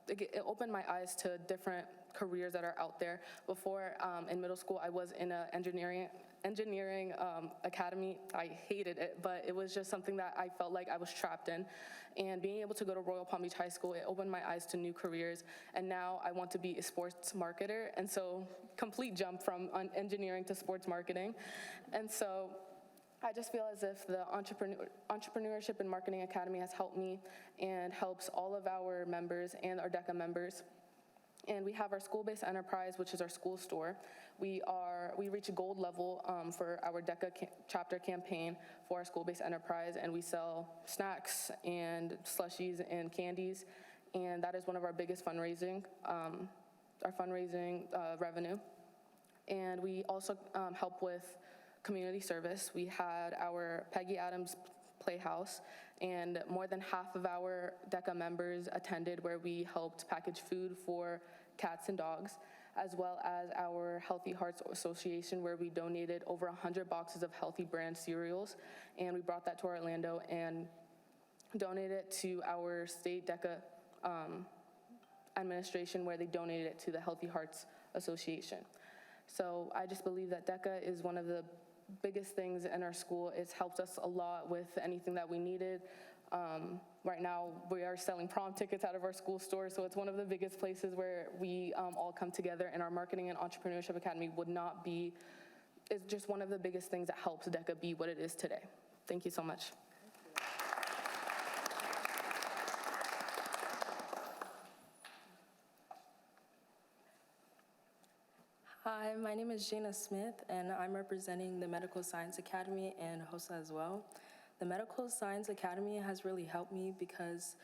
it opened my eyes to different careers that are out there. Before, in middle school, I was in an engineering academy. I hated it, but it was just something that I felt like I was trapped in. And being able to go to Royal Palm Beach High School, it opened my eyes to new careers, and now I want to be a sports marketer, and so complete jump from engineering to sports marketing. And so I just feel as if the Entrepreneurship and Marketing Academy has helped me and helps all of our members and our DECA members. And we have our school-based enterprise, which is our school store. We reach a gold level for our DECA chapter campaign for our school-based enterprise, and we sell snacks and slushies and candies, and that is one of our biggest fundraising, revenue. And we also help with community service. We had our Peggy Adams Playhouse, and more than half of our DECA members attended, where we helped package food for cats and dogs, as well as our Healthy Hearts Association, where we donated over 100 boxes of Healthy brand cereals, and we brought that to Orlando and donated it to our state DECA administration, where they donated it to the Healthy Hearts Association. So I just believe that DECA is one of the biggest things in our school. It's helped us a lot with anything that we needed. Right now, we are selling prom tickets out of our school store, so it's one of the biggest places where we all come together, and our Marketing and Entrepreneurship Academy is just one of the biggest things that helps DECA be what it is today. Thank you so much. Hi, my name is Jana Smith, and I'm representing the Medical Science Academy and HOSA as well. The Medical Science Academy has really helped me because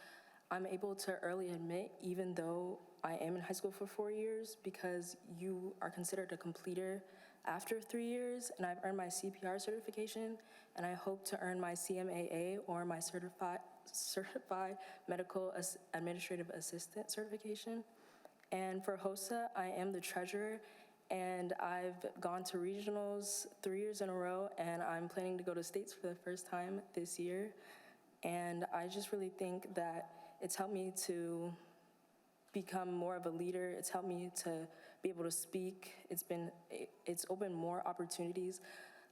I'm able to early admit, even though I am in high school for 4 years, because you are considered a completer after 3 years, and I've earned my CPR certification, and I hope to earn my CMAA or my Certified Medical Administrative Assistant certification. And for HOSA, I am the treasurer, and I've gone to regionals 3 years in a row, and I'm planning to go to states for the first time this year. And I just really think that it's helped me to become more of a leader. It's helped me to be able to speak. It's opened more opportunities.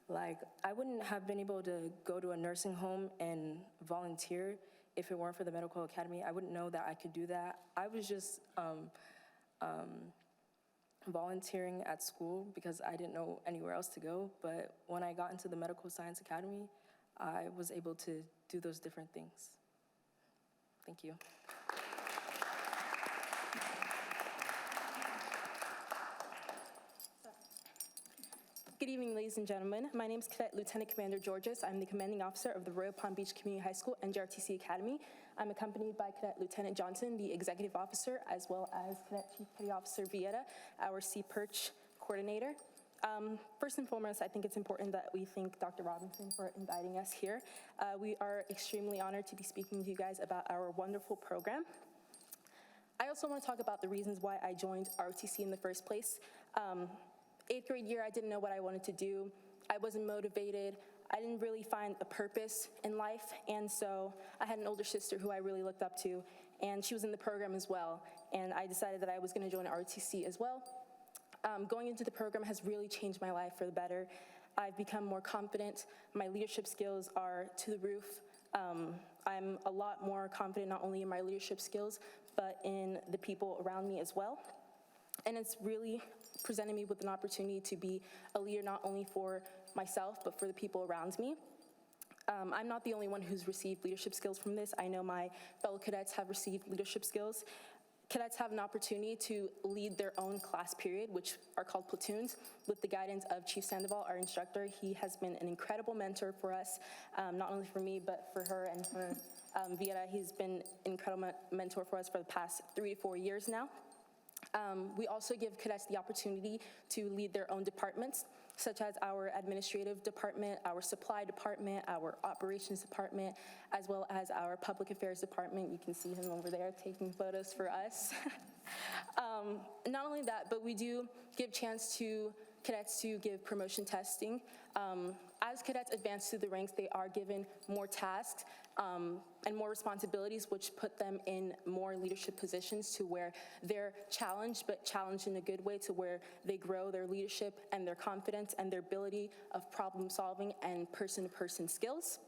Like, I wouldn't have been able to go to a nursing home and volunteer if it weren't for the Medical Academy. I wouldn't know that I could do that. I was just volunteering at school because I didn't know anywhere else to go. But when I got into the Medical Science Academy, I was able to do those different things. Thank you. Good evening, ladies and gentlemen. My name is Cadet Lieutenant Commander Georges. I'm the commanding officer of the Royal Palm Beach Community High School NJROTC Academy. I'm accompanied by Cadet Lieutenant Johnson, the executive officer, as well as Cadet Chief Petty Officer Vieta, our C-Perch coordinator. First and foremost, I think it's important that we thank Dr. Robinson for inviting us here. We are extremely honored to be speaking to you guys about our wonderful program. I also want to talk about the reasons why I joined ROTC in the first place. 8th grade year, I didn't know what I wanted to do. I wasn't motivated. I didn't really find a purpose in life, and so I had an older sister who I really looked up to, and she was in the program as well, and I decided that I was going to join ROTC as well. Going into the program has really changed my life for the better. I've become more confident. My leadership skills are to the roof. I'm a lot more confident not only in my leadership skills, but in the people around me as well. And it's really presented me with an opportunity to be a leader not only for myself, but for the people around me. I'm not the only one who's received leadership skills from this. I know my fellow cadets have received leadership skills. Cadets have an opportunity to lead their own class period, which are called platoons, with the guidance of Chief Sandoval, our instructor. He has been an incredible mentor for us, not only for me, but for her and for Vieta. He's been an incredible mentor for us for the past 3 to 4 years now. We also give cadets the opportunity to lead their own departments, such as our administrative department, our supply department, our operations department, as well as our public affairs department. You can see him over there taking photos for us. Not only that, but we do give chance to cadets to give promotion testing. As cadets advance through the ranks, they are given more tasks and more responsibilities, which put them in more leadership positions to where they're challenged, but challenged in a good way, to where they grow their leadership and their confidence and their ability of problem solving and person-to-person skills.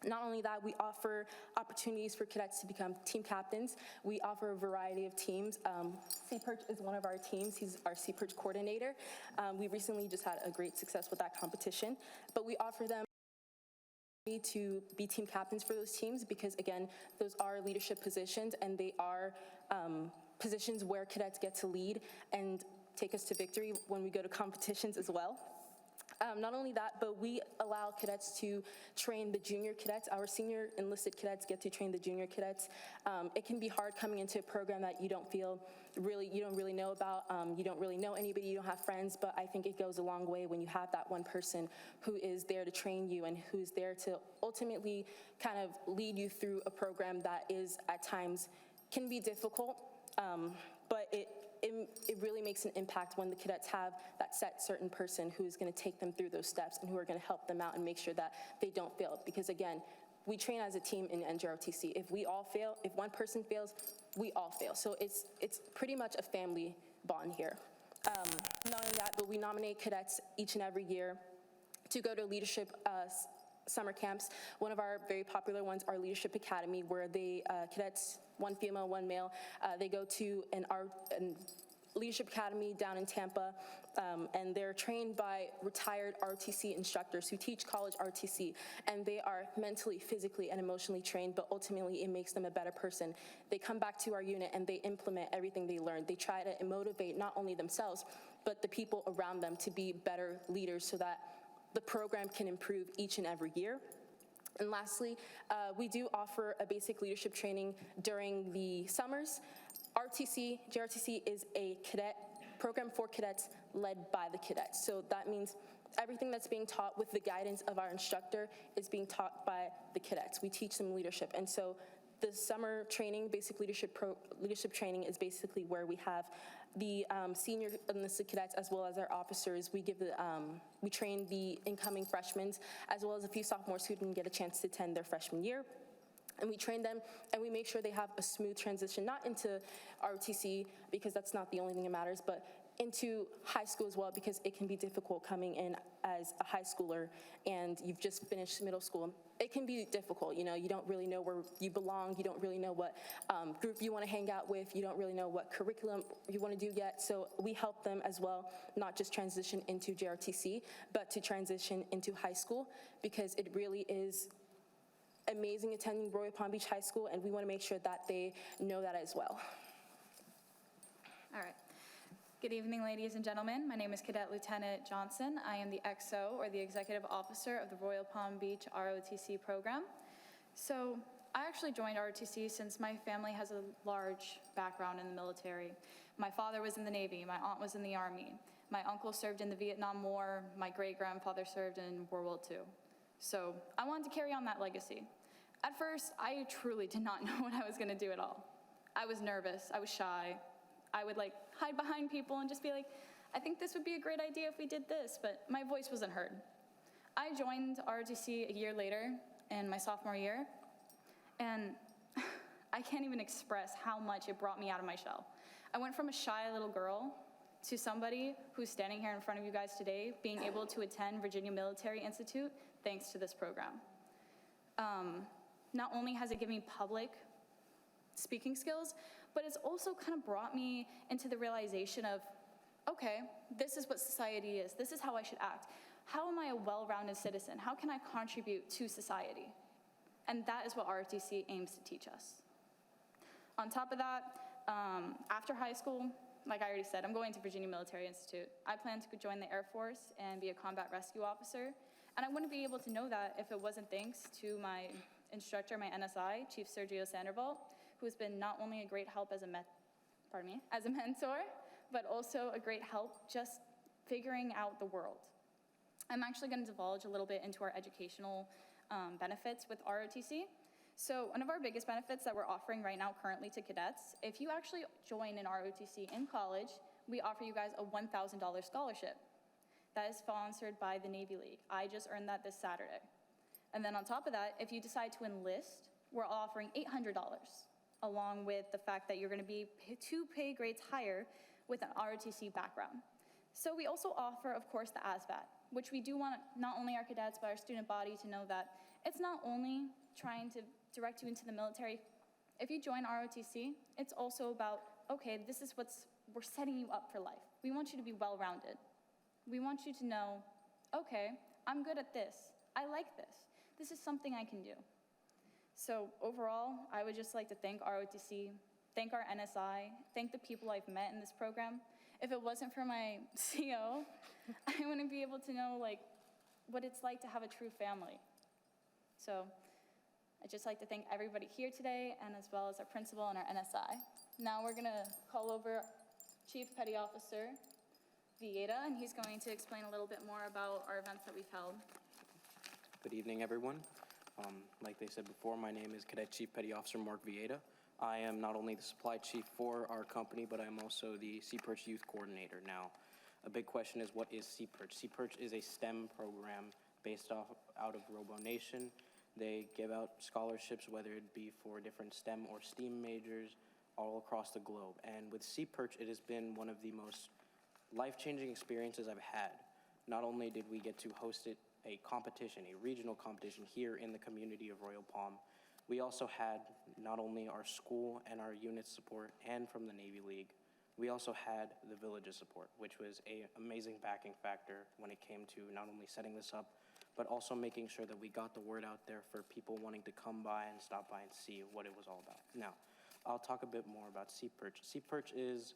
Not only that, we offer opportunities for cadets to become team captains. We offer a variety of teams. C-Perch is one of our teams. He's our C-Perch coordinator. We recently just had a great success with that competition, but we offer them to be team captains for those teams because, again, those are leadership positions, and they are positions where cadets get to lead and take us to victory when we go to competitions as well. Not only that, but we allow cadets to train the junior cadets. Our senior enlisted cadets get to train the junior cadets. It can be hard coming into a program that you don't really know about. You don't really know anybody, you don't have friends, but I think it goes a long way when you have that one person who is there to train you and who's there to ultimately kind of lead you through a program that is at times can be difficult, but it really makes an impact when the cadets have that set certain person who is going to take them through those steps and who are going to help them out and make sure that they don't fail. Because again, we train as a team in NJROTC. If we all fail, if one person fails, we all fail. So it's pretty much a family bond here. Not only that, but we nominate cadets each and every year to go to leadership summer camps. One of our very popular ones are Leadership Academy, where cadets, one female, one male, they go to an Leadership Academy down in Tampa, and they're trained by retired ROTC instructors who teach college ROTC, and they are mentally, physically, and emotionally trained, but ultimately it makes them a better person. They come back to our unit and they implement everything they learned. They try to motivate not only themselves, but the people around them to be better leaders so that the program can improve each and every year. And lastly, we do offer a basic leadership training during the summers. JRTC is a cadet program for cadets led by the cadets. So that means everything that's being taught with the guidance of our instructor is being taught by the cadets. We teach them leadership. And so the summer training, basic leadership training, is basically where we have the senior enlisted cadets as well as our officers. We train the incoming freshmen as well as a few sophomores who didn't get a chance to attend their freshman year. And we train them, and we make sure they have a smooth transition, not into ROTC, because that's not the only thing that matters, but into high school as well, because it can be difficult coming in as a high schooler and you've just finished middle school. It can be difficult, you know, you don't really know where you belong, you don't really know what group you want to hang out with, you don't really know what curriculum you want to do yet, so we help them as well, not just transition into JRTC, but to transition into high school, because it really is amazing attending Royal Palm Beach High School, and we want to make sure that they know that as well. All right. Good evening, ladies and gentlemen. My name is Cadet Lieutenant Johnson. I am the XO, or the Executive Officer of the Royal Palm Beach ROTC program. So I actually joined ROTC since my family has a large background in the military. My father was in the Navy, my aunt was in the Army, my uncle served in the Vietnam War, my great-grandfather served in World War II. So I wanted to carry on that legacy. At first, I truly did not know what I was gonna do at all. I was nervous, I was shy. I would hide behind people and just be like, I think this would be a great idea if we did this, but my voice wasn't heard. I joined ROTC a year later in my sophomore year, and I can't even express how much it brought me out of my shell. I went from a shy little girl to somebody who's standing here in front of you guys today, being able to attend Virginia Military Institute thanks to this program. Not only has it given me public speaking skills, but it's also kind of brought me into the realization of, okay, this is what society is. This is how I should act. How am I a well-rounded citizen? How can I contribute to society? And that is what ROTC aims to teach us. On top of that, after high school, like I already said, I'm going to Virginia Military Institute. I plan to join the Air Force and be a combat rescue officer. And I wouldn't be able to know that if it wasn't thanks to my instructor, my NSI, Chief Sergio Sandoval, who's been not only a great help as a mentor, but also a great help just figuring out the world. I'm actually going to divulge a little bit into our educational benefits with ROTC. So one of our biggest benefits that we're offering right now currently to cadets, if you actually join an ROTC in college, we offer you guys a $1,000 scholarship. That is sponsored by the Navy League. I just earned that this Saturday. And then on top of that, if you decide to enlist, we're offering $800, along with the fact that you're going to be 2 pay grades higher with an ROTC background. So we also offer, of course, the ASVAT, which we do want not only our cadets, but our student body to know that it's not only trying to direct you into the military. If you join ROTC, it's also about, okay, this is we're setting you up for life. We want you to be well-rounded. We want you to know, okay, I'm good at this. I like this. This is something I can do. So overall, I would just like to thank ROTC, thank our NSI, thank the people I've met in this program. If it wasn't for my CO, I wouldn't be able to know what it's like to have a true family. So I'd just like to thank everybody here today, and as well as our principal and our NSI. Now we're gonna call over Chief Petty Officer Villeda, and he's going to explain a little bit more about our events that we've held. Good evening, everyone. Like they said before, my name is Cadet Chief Petty Officer Mark Villeda. I am not only the supply chief for our company, but I'm also the CPERCH Youth Coordinator. Now, a big question is, what is CPERCH? CPERCH is a STEM program based out of RoboNation. They give out scholarships, whether it be for different STEM or STEAM majors all across the globe. And with CPERCH, it has been one of the most life-changing experiences I've had. Not only did we get to host it a competition, a regional competition here in the community of Royal Palm. We also had not only our school and our unit support and from the Navy League, we also had the village's support, which was an amazing backing factor when it came to not only setting this up, but also making sure that we got the word out there for people wanting to come by and stop by and see what it was all about. Now, I'll talk a bit more about C-Perch. C-Perch is,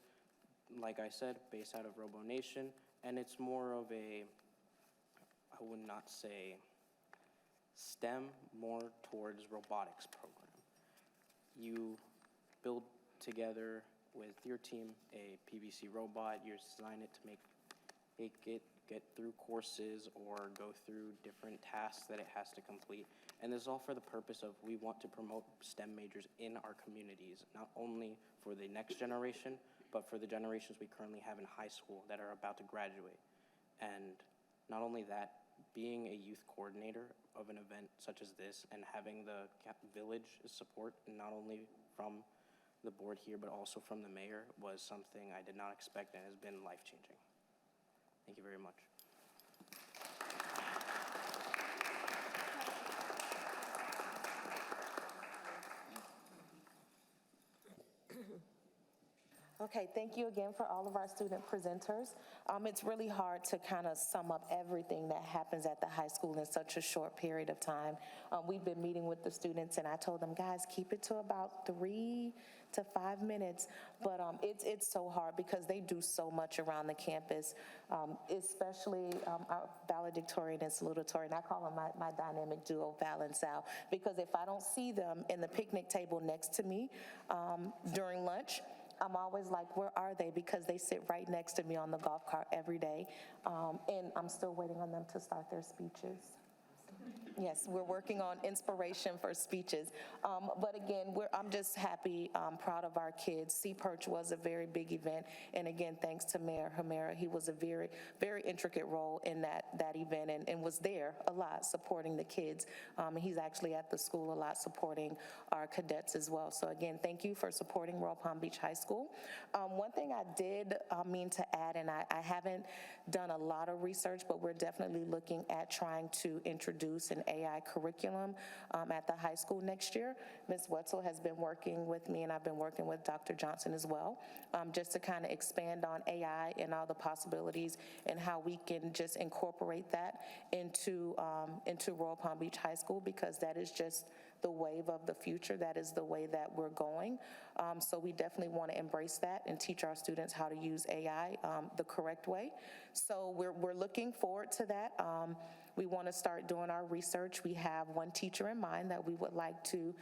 like I said, based out of Robo Nation, and it's more of a, I would not say STEM, more towards robotics program. You build together with your team a PVC robot, you design it to make it get through courses or go through different tasks that it has to complete. And this is all for the purpose of we want to promote STEM majors in our communities, not only for the next generation, but for the generations we currently have in high school that are about to graduate. And not only that, being a youth coordinator of an event such as this and having the village support, not only from the board here, but also from the mayor, was something I did not expect and has been life-changing. Thank you very much. Okay, thank you again for all of our student presenters. It's really hard to kind of sum up everything that happens at the high school in such a short period of time. We've been meeting with the students, and I told them, guys, keep it to about 3 to 5 minutes. But it's so hard because they do so much around the campus, especially our valedictorian and salutatorian. I call them my dynamic duo, Val and Sal, because if I don't see them in the picnic table next to me during lunch, I'm always like, where are they? Because they sit right next to me on the golf cart every day. And I'm still waiting on them to start their speeches. Yes, we're working on inspiration for speeches. But again, I'm just happy, proud of our kids. C-Perch was a very big event. And again, thanks to Mayor Humera. He was a very, very intricate role in that event and was there a lot supporting the kids. And he's actually at the school a lot supporting our cadets as well. So again, thank you for supporting Royal Palm Beach High School. One thing I did mean to add, and I haven't done a lot of research, but we're definitely looking at trying to introduce an AI curriculum at the high school next year. Ms. Wetzel has been working with me, and I've been working with Dr. Johnson as well, just to kind of expand on AI and all the possibilities and how we can just incorporate that into Royal Palm Beach High School, because that is just the wave of the future. That is the way that we're going. So we definitely want to embrace that and teach our students how to use AI the correct way. So we're looking forward to that. We want to start doing our research. We have one teacher in mind that we would like to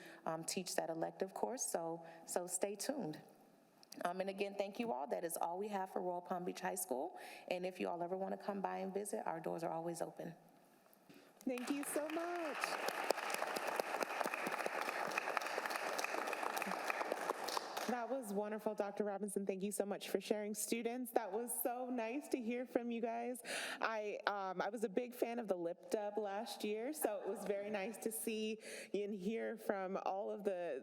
teach that elective course, so stay tuned. And again, thank you all. That is all we have for Royal Palm Beach High School. And if you all ever want to come by and visit, our doors are always open. Thank you so much. That was wonderful, Dr. Robinson. Thank you so much for sharing. Students, that was so nice to hear from you guys. I was a big fan of the Lip Dub last year, so it was very nice to see and hear from all of the,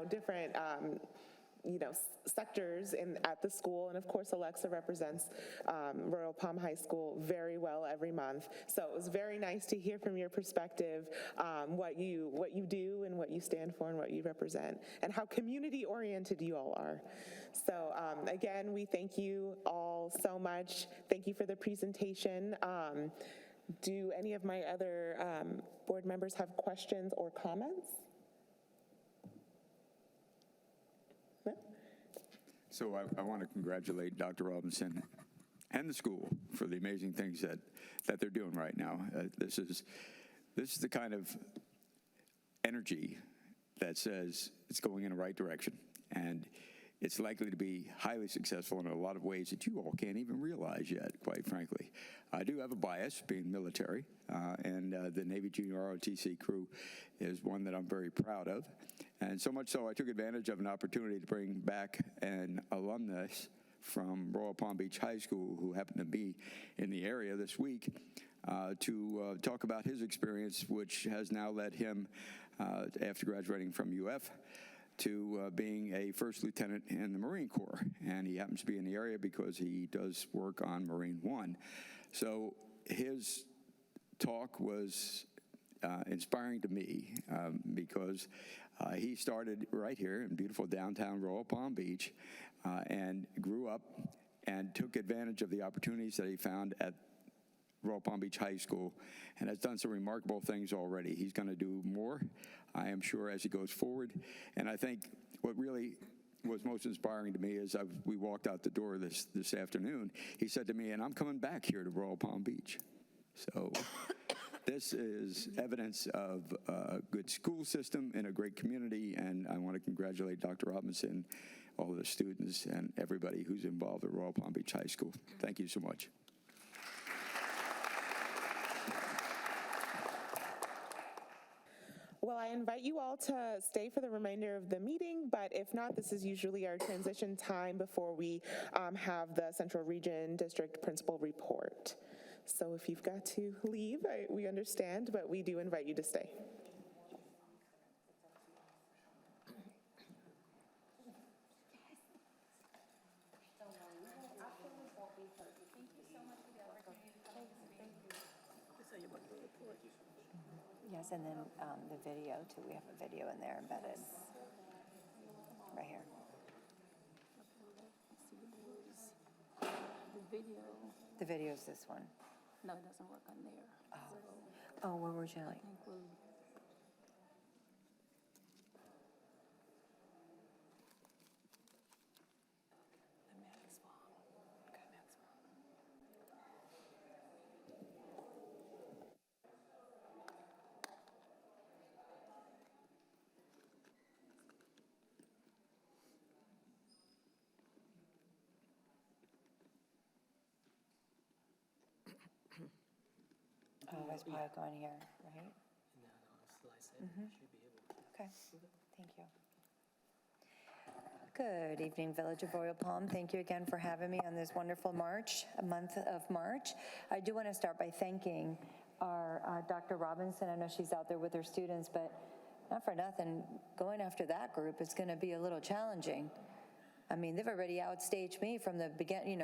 different sectors at the school. And of course, Alexa represents Royal Palm High School very well every month. So it was very nice to hear from your perspective what you do and what you stand for and what you represent and how community oriented you all are. So again, we thank you all so much. Thank you for the presentation. Do any of my other board members have questions or comments? So I want to congratulate Dr. Robinson and the school for the amazing things that they're doing right now. This is the kind of energy that says it's going in the right direction, and it's likely to be highly successful in a lot of ways that you all can't even realize yet, quite frankly. I do have a bias, being military, and the Navy Junior ROTC crew is one that I'm very proud of. And so much so, I took advantage of an opportunity to bring back an alumnus from Royal Palm Beach High School who happened to be in the area this week to talk about his experience, which has now led him, after graduating from UF, to being a first lieutenant in the Marine Corps. And he happens to be in the area because he does work on Marine One. So his talk was inspiring to me because he started right here in beautiful downtown Royal Palm Beach and grew up and took advantage of the opportunities that he found at Royal Palm Beach High School and has done some remarkable things already. He's going to do more, I am sure, as he goes forward. And I think what really was most inspiring to me is we walked out the door this afternoon. He said to me, and I'm coming back here to Royal Palm Beach. So this is evidence of a good school system in a great community, and I want to congratulate Dr. Robinson, all of the students, and everybody who's involved at Royal Palm Beach High School. Thank you so much. Well, I invite you all to stay for the remainder of the meeting, but if not, this is usually our transition time before we have the Central Region District Principal report. So if you've got to leave, we understand, but we do invite you to stay. Yes, and then the video too. We have a video in there embedded. Right here. The video is this one. No, it doesn't work on there. Oh, where would you like? Oh, it's probably going here, right? Okay, thank you. Good evening, Village of Royal Palm. Thank you again for having me on this wonderful month of March. I do want to start by thanking our Dr. Robinson. I know she's out there with her students, but not for nothing, going after that group is going to be a little challenging. I mean, they've already outstaged me from the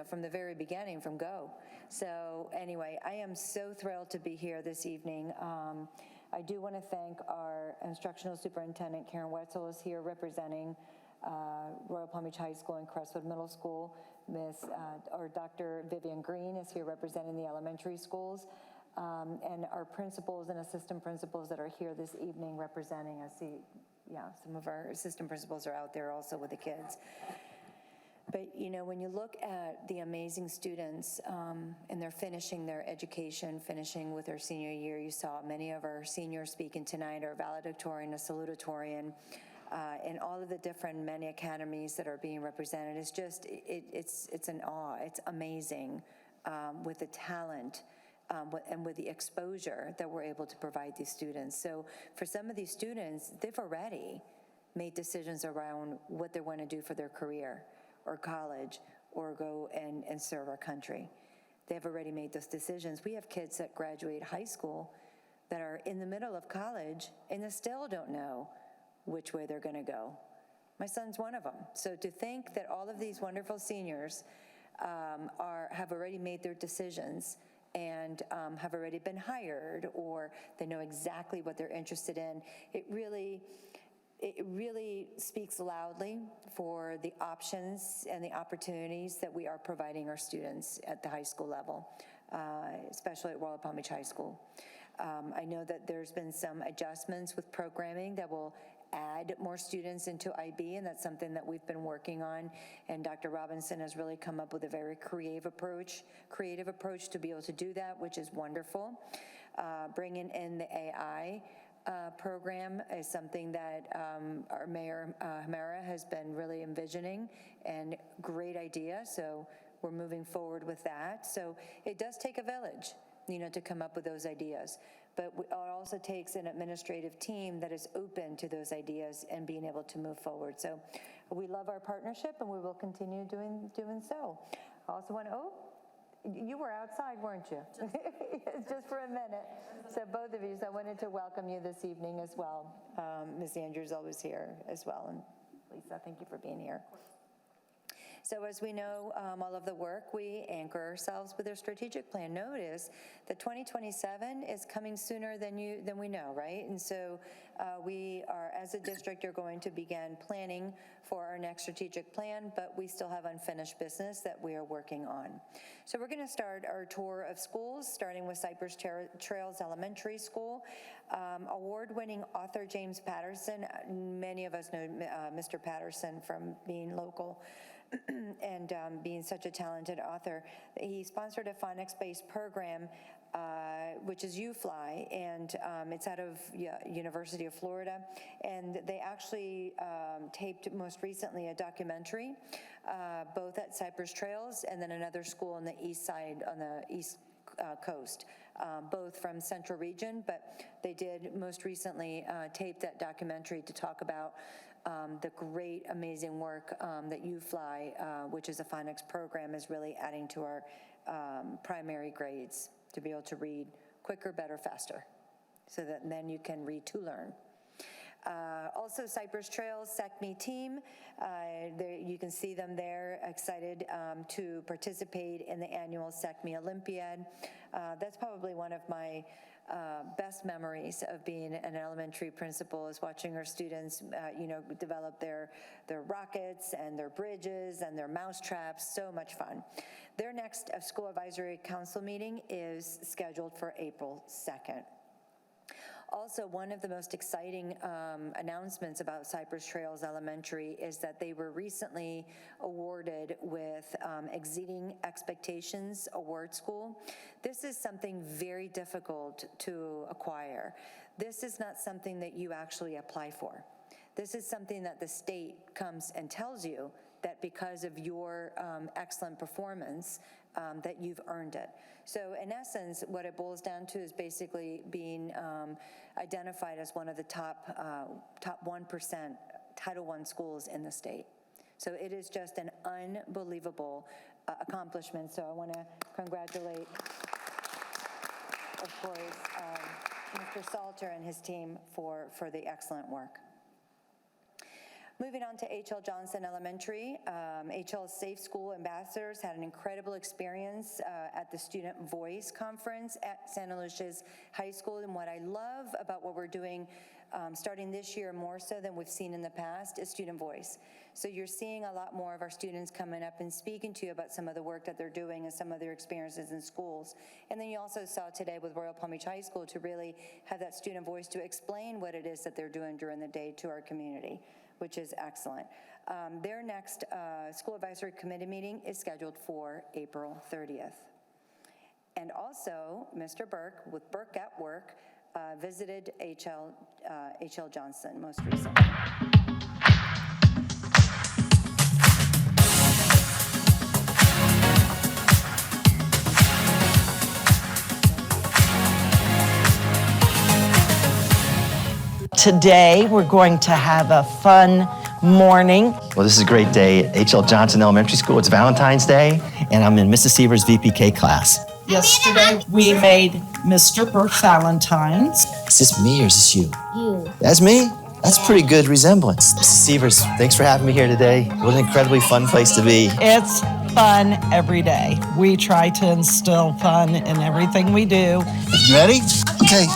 from the very beginning, from go. So anyway, I am so thrilled to be here this evening. I do want to thank our instructional superintendent, Karen Wetzel, is here representing Royal Palm Beach High School and Crestwood Middle School. Dr. Vivian Green is here representing the elementary schools. And our principals and assistant principals that are here this evening representing us. Some of our assistant principals are out there also with the kids. But, when you look at the amazing students and they're finishing their education, finishing with their senior year, you saw many of our seniors speaking tonight, our valedictorian, a salutatorian, and all of the different many academies that are being represented. It's just, it's an awe. It's amazing with the talent and with the exposure that we're able to provide these students. So for some of these students, they've already made decisions around what they want to do for their career or college or go and serve our country. They've already made those decisions. We have kids that graduate high school that are in the middle of college and they still don't know which way they're going to go. My son's one of them. So to think that all of these wonderful seniors have already made their decisions and have already been hired, or they know exactly what they're interested in, it really speaks loudly for the options and the opportunities that we are providing our students at the high school level, especially at Royal Palm Beach High School. I know that there's been some adjustments with programming that will add more students into IB, and that's something that we've been working on. And Dr. Robinson has really come up with a very creative approach to be able to do that, which is wonderful. Bringing in the AI program is something that our Mayor Hamara has been really envisioning, and great idea. So we're moving forward with that. So it does take a village, to come up with those ideas. But it also takes an administrative team that is open to those ideas and being able to move forward. So we love our partnership, and we will continue doing so. I also want to, you were outside, weren't you? Just for a minute. So both of you, so I wanted to welcome you this evening as well. Ms. Andrews always here as well, and Lisa, thank you for being here. So as we know, all of the work, we anchor ourselves with a strategic plan. Notice that 2027 is coming sooner than we know, right? And so we are, as a district, are going to begin planning for our next strategic plan, but we still have unfinished business that we are working on. So we're going to start our tour of schools, starting with Cypress Trails Elementary School. Award-winning author James Patterson, many of us know Mr. Patterson from being local and being such a talented author. He sponsored a phonics-based program, which is UFly, and it's out of University of Florida. And they actually taped most recently a documentary, both at Cypress Trails and then another school on the east side, on the east coast, both from Central Region, but they did most recently tape that documentary to talk about the great, amazing work that UFly, which is a phonics program, is really adding to our primary grades to be able to read quicker, better, faster, so that then you can read to learn. Also, Cypress Trails SECME team, you can see them there, excited to participate in the annual SECME Olympiad. That's probably one of my best memories of being an elementary principal, is watching our students, develop their rockets and their bridges and their mousetraps. So much fun. Their next school advisory council meeting is scheduled for April 2nd. Also, one of the most exciting announcements about Cypress Trails Elementary is that they were recently awarded with Exceeding Expectations Award School. This is something very difficult to acquire. This is not something that you actually apply for. This is something that the state comes and tells you that because of your excellent performance, that you've earned it. So in essence, what it boils down to is basically being identified as one of the top 1% Title I schools in the state. So it is just an unbelievable accomplishment. So I want to congratulate, of course, Mr. Salter and his team for the excellent work. Moving on to H.L. Johnson Elementary, H.L. Safe School Ambassadors had an incredible experience at the Student Voice Conference at Santa Lucia's High School. And what I love about what we're doing starting this year more so than we've seen in the past is Student Voice. So you're seeing a lot more of our students coming up and speaking to you about some of the work that they're doing and some of their experiences in schools. And then you also saw today with Royal Palm Beach High School to really have that student voice to explain what it is that they're doing during the day to our community, which is excellent. Their next school advisory committee meeting is scheduled for April 30th. And also, Mr. Burke, with Burke at Work, visited H.L. Johnson most recently. Today, we're going to have a fun morning. Well, this is a great day at H.L. Johnson Elementary School. It's Valentine's Day, and I'm in Mrs. Seaver's VPK class. Yesterday, we made Mr. Burke Valentine's. Is this me or is this you? You. That's me? That's pretty good resemblance. Mrs. Seavers, thanks for having me here today. What an incredibly fun place to be. It's fun every day. We try to instill fun in everything we do. You ready? Okay.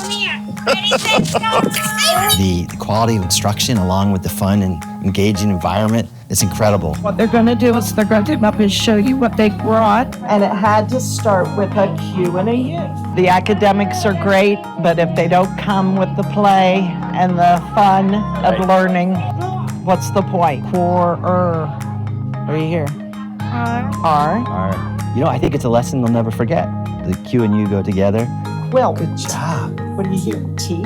The quality of instruction along with the fun and engaging environment, it's incredible. What they're going to do is they're going to come up and show you what they brought, and it had to start with a Q and a U. The academics are great, but if they don't come with the play and the fun of learning, what's the point? What do you hear? R. You know, I think it's a lesson they'll never forget. The Q and U go together. Quill. Good job. What do you hear? T.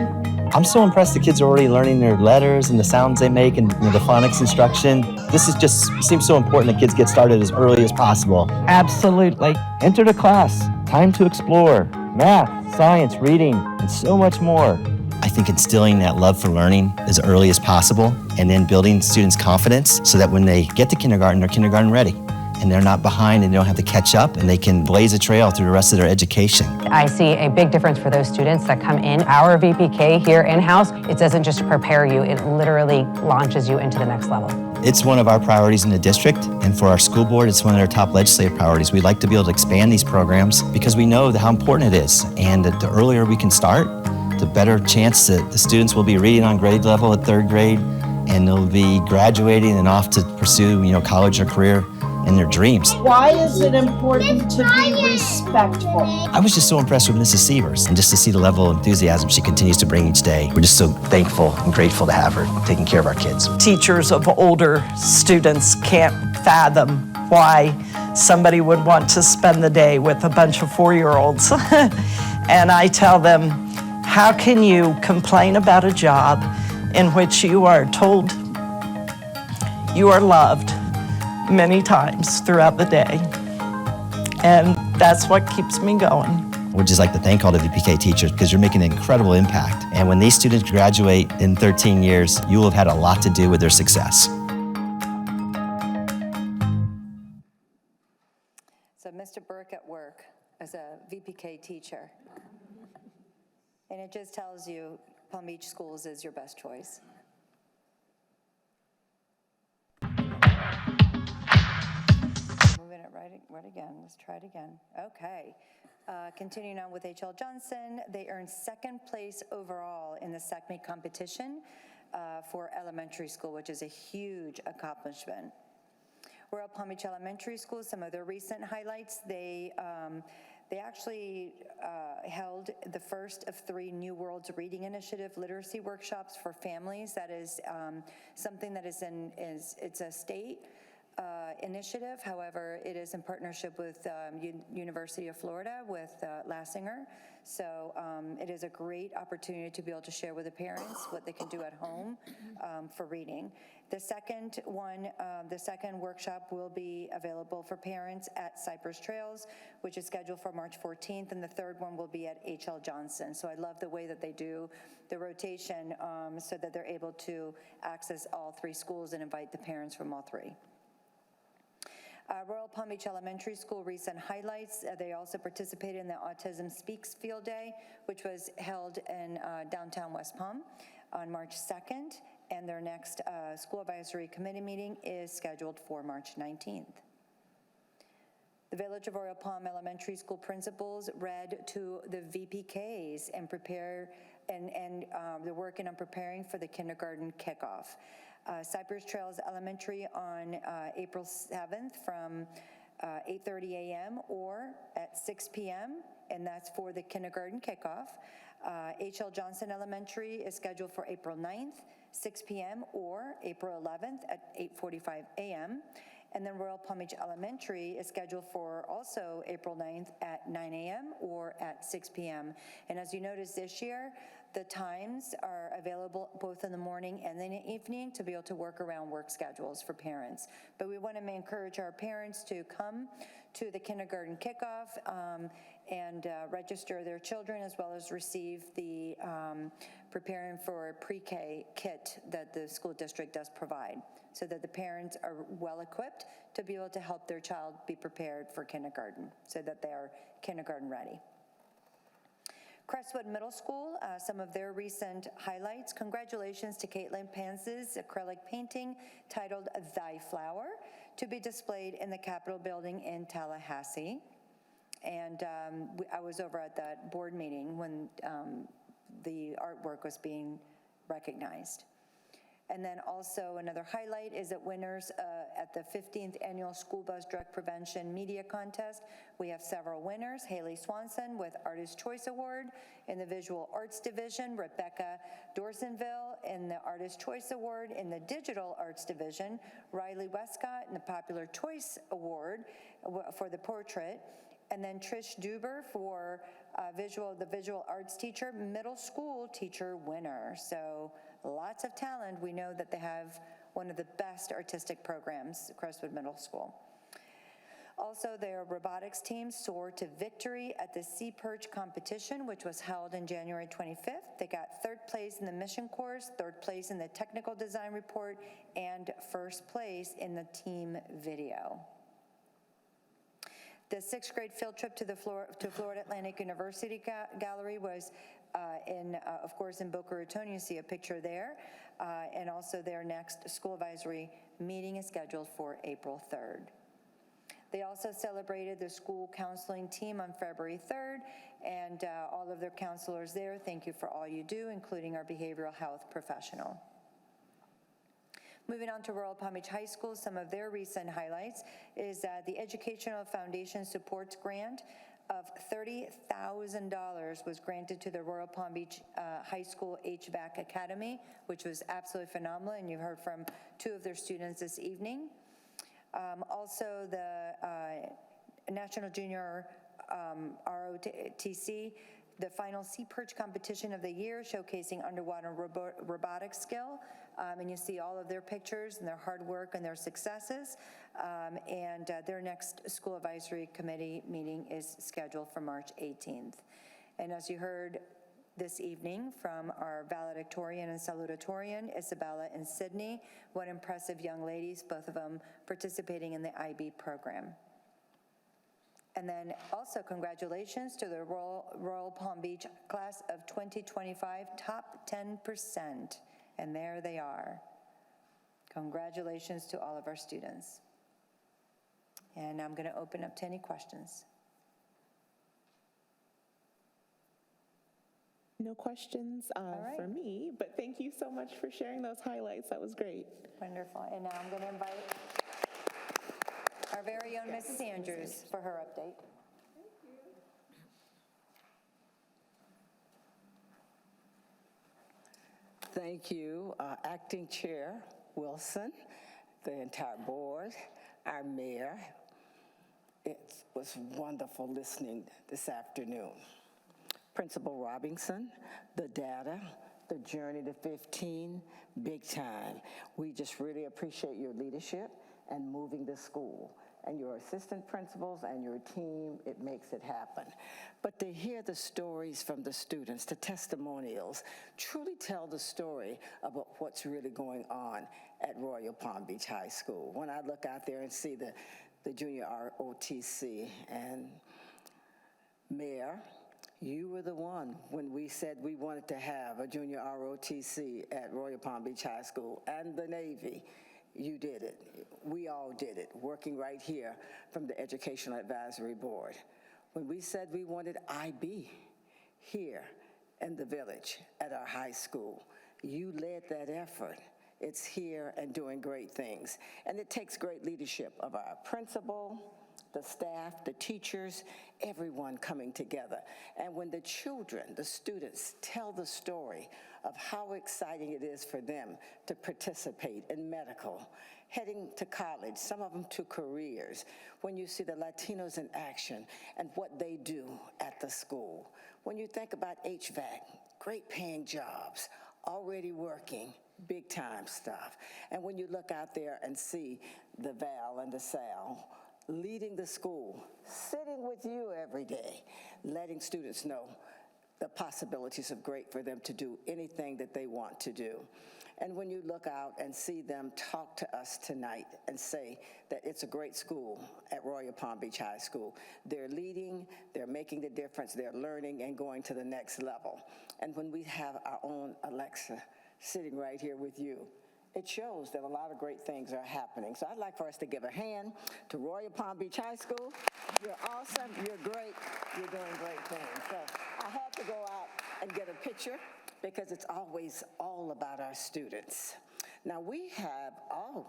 I'm so impressed the kids are already learning their letters and the sounds they make and the phonics instruction. This is just seems so important that kids get started as early as possible. Absolutely. Enter the class. Time to explore. Math, science, reading, and so much more. I think instilling that love for learning as early as possible and then building students' confidence so that when they get to kindergarten, they're kindergarten ready. and they're not behind and they don't have to catch up, and they can blaze a trail through the rest of their education. I see a big difference for those students that come in. Our VPK here in-house, it doesn't just prepare you, it literally launches you into the next level. It's one of our priorities in the district, and for our school board, it's one of our top legislative priorities. We'd like to be able to expand these programs because we know how important it is, and the earlier we can start, the better chance that the students will be reading on grade level at 3rd grade, and they'll be graduating and off to pursue, college or career in their dreams. Why is it important to be respectful? I was just so impressed with Mrs. Sievers, and just to see the level of enthusiasm she continues to bring each day. We're just so thankful and grateful to have her taking care of our kids. Teachers of older students can't fathom why somebody would want to spend the day with a bunch of 4-year-olds. And I tell them, how can you complain about a job in which you are told you are loved many times throughout the day? And that's what keeps me going. We'd just like to thank all the VPK teachers because you're making an incredible impact. And when these students graduate in 13 years, you will have had a lot to do with their success. So Mr. Burke at work as a VPK teacher. And it just tells you Palm Beach Schools is your best choice. Moving it right again. Let's try it again. Okay. Continuing on with H.L. Johnson, they earned 2nd place overall in the SACME competition for elementary school, which is a huge accomplishment. Royal Palm Beach Elementary School, some of their recent highlights, they actually held the first of 3 New Worlds Reading Initiative literacy workshops for families. That is something that it's a state initiative. However, it is in partnership with University of Florida with Lassinger. So it is a great opportunity to be able to share with the parents what they can do at home for reading. The second workshop will be available for parents at Cypress Trails, which is scheduled for March 14th, and the third one will be at H.L. Johnson. So I love the way that they do the rotation so that they're able to access all 3 schools and invite the parents from all 3. Royal Palm Beach Elementary School recent highlights. They also participated in the Autism Speaks Field Day, which was held in downtown West Palm on March 2nd, and their next school advisory committee meeting is scheduled for March 19th. The Village of Royal Palm Elementary School principals read to the VPKs and they're working on preparing for the kindergarten kickoff. Cypress Trails Elementary on April 7th from 8:30 a.m. or at 6 p.m., and that's for the kindergarten kickoff. H.L. Johnson Elementary is scheduled for April 9th, 6 p.m., or April 11th at 8:45 a.m. And then Royal Palm Beach Elementary is scheduled for also April 9th at 9 a.m. or at 6 p.m. And as you notice this year, the times are available both in the morning and in the evening to be able to work around work schedules for parents. But we want to encourage our parents to come to the kindergarten kickoff and register their children, as well as receive the preparing for pre-K kit that the school district does provide, so that the parents are well equipped to be able to help their child be prepared for kindergarten, so that they are kindergarten ready. Crestwood Middle School, some of their recent highlights. Congratulations to Caitlin Panz's acrylic painting titled Thy Flower, to be displayed in the Capitol building in Tallahassee. And I was over at that board meeting when the artwork was being recognized. And then also another highlight is that winners at the 15th Annual School Bus Drug Prevention Media Contest. We have several winners. Haley Swanson with Artist Choice Award in the Visual Arts Division. Rebecca Dorsonville in the Artist Choice Award in the Digital Arts Division. Riley Westcott in the Popular Choice Award for the Portrait. And then Trish Duber for the Visual Arts Teacher, Middle School Teacher winner. So lots of talent. We know that they have one of the best artistic programs, Crestwood Middle School. Also, their robotics team soared to victory at the Sea Perch competition, which was held on January 25th. They got 3rd place in the mission course, 3rd place in the technical design report, and 1st place in the team video. The sixth grade field trip to Florida Atlantic University Gallery was of course, in Boca Raton. You see a picture there. And also their next school advisory meeting is scheduled for April 3rd. They also celebrated their school counseling team on February 3rd, and all of their counselors there, thank you for all you do, including our behavioral health professional. Moving on to Royal Palm Beach High School, some of their recent highlights is the Educational Foundation Supports Grant of $30,000 was granted to the Royal Palm Beach High School HVAC Academy, which was absolutely phenomenal, and you've heard from two of their students this evening. Also, the National Junior ROTC, the final Sea Perch competition of the year, showcasing underwater robotic skill. And you see all of their pictures and their hard work and their successes. And their next school advisory committee meeting is scheduled for March 18th. And as you heard this evening from our valedictorian and salutatorian, Isabella and Sydney, what impressive young ladies, both of them participating in the IB program. And then also congratulations to the Royal Palm Beach class of 2025, top 10%. And there they are. Congratulations to all of our students. And I'm going to open up to any questions. No questions for me, but thank you so much for sharing those highlights. That was great. Wonderful. And now I'm going to invite our very own Mrs. Andrews for her update. Thank you, Acting Chair Wilson, the entire board, our mayor. It was wonderful listening this afternoon. Principal Robinson, the data, the journey to 15, big time. We just really appreciate your leadership and moving the school. And your assistant principals and your team, it makes it happen. But to hear the stories from the students, the testimonials, truly tell the story about what's really going on at Royal Palm Beach High School. When I look out there and see the junior ROTC and Mayor, you were the one when we said we wanted to have a junior ROTC at Royal Palm Beach High School, and the Navy. You did it. We all did it, working right here from the Educational Advisory Board. When we said we wanted IB here in the village at our high school, you led that effort. It's here and doing great things. And it takes great leadership of our principal, the staff, the teachers, everyone coming together. And when the children, the students, tell the story of how exciting it is for them to participate in medical, heading to college, some of them to careers, when you see the Latinos in action and what they do at the school, when you think about HVAC, great paying jobs, already working, big time stuff. And when you look out there and see the Val and the Sal leading the school, sitting with you every day, letting students know the possibilities of great for them to do anything that they want to do. And when you look out and see them talk to us tonight and say that it's a great school at Royal Palm Beach High School, they're leading, they're making the difference, they're learning and going to the next level. And when we have our own Alexa sitting right here with you, it shows that a lot of great things are happening. So I'd like for us to give a hand to Royal Palm Beach High School. You're awesome, you're great, you're doing great things. So I had to go out and get a picture because it's always all about our students. Now we have,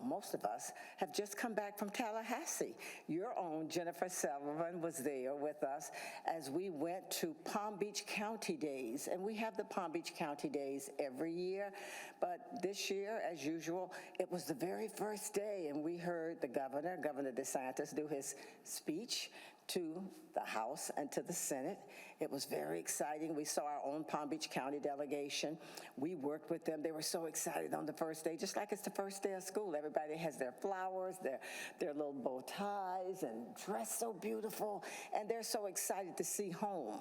most of us have just come back from Tallahassee. Your own Jennifer Sullivan was there with us as we went to Palm Beach County Days. And we have the Palm Beach County Days every year, but this year, as usual, it was the very first day and we heard the Governor DeSantis, do his speech to the House and to the Senate. It was very exciting. We saw our own Palm Beach County delegation. We worked with them. They were so excited on the first day, just like it's the first day of school. Everybody has their flowers, their little bow ties, and dressed so beautiful. And they're so excited to see home.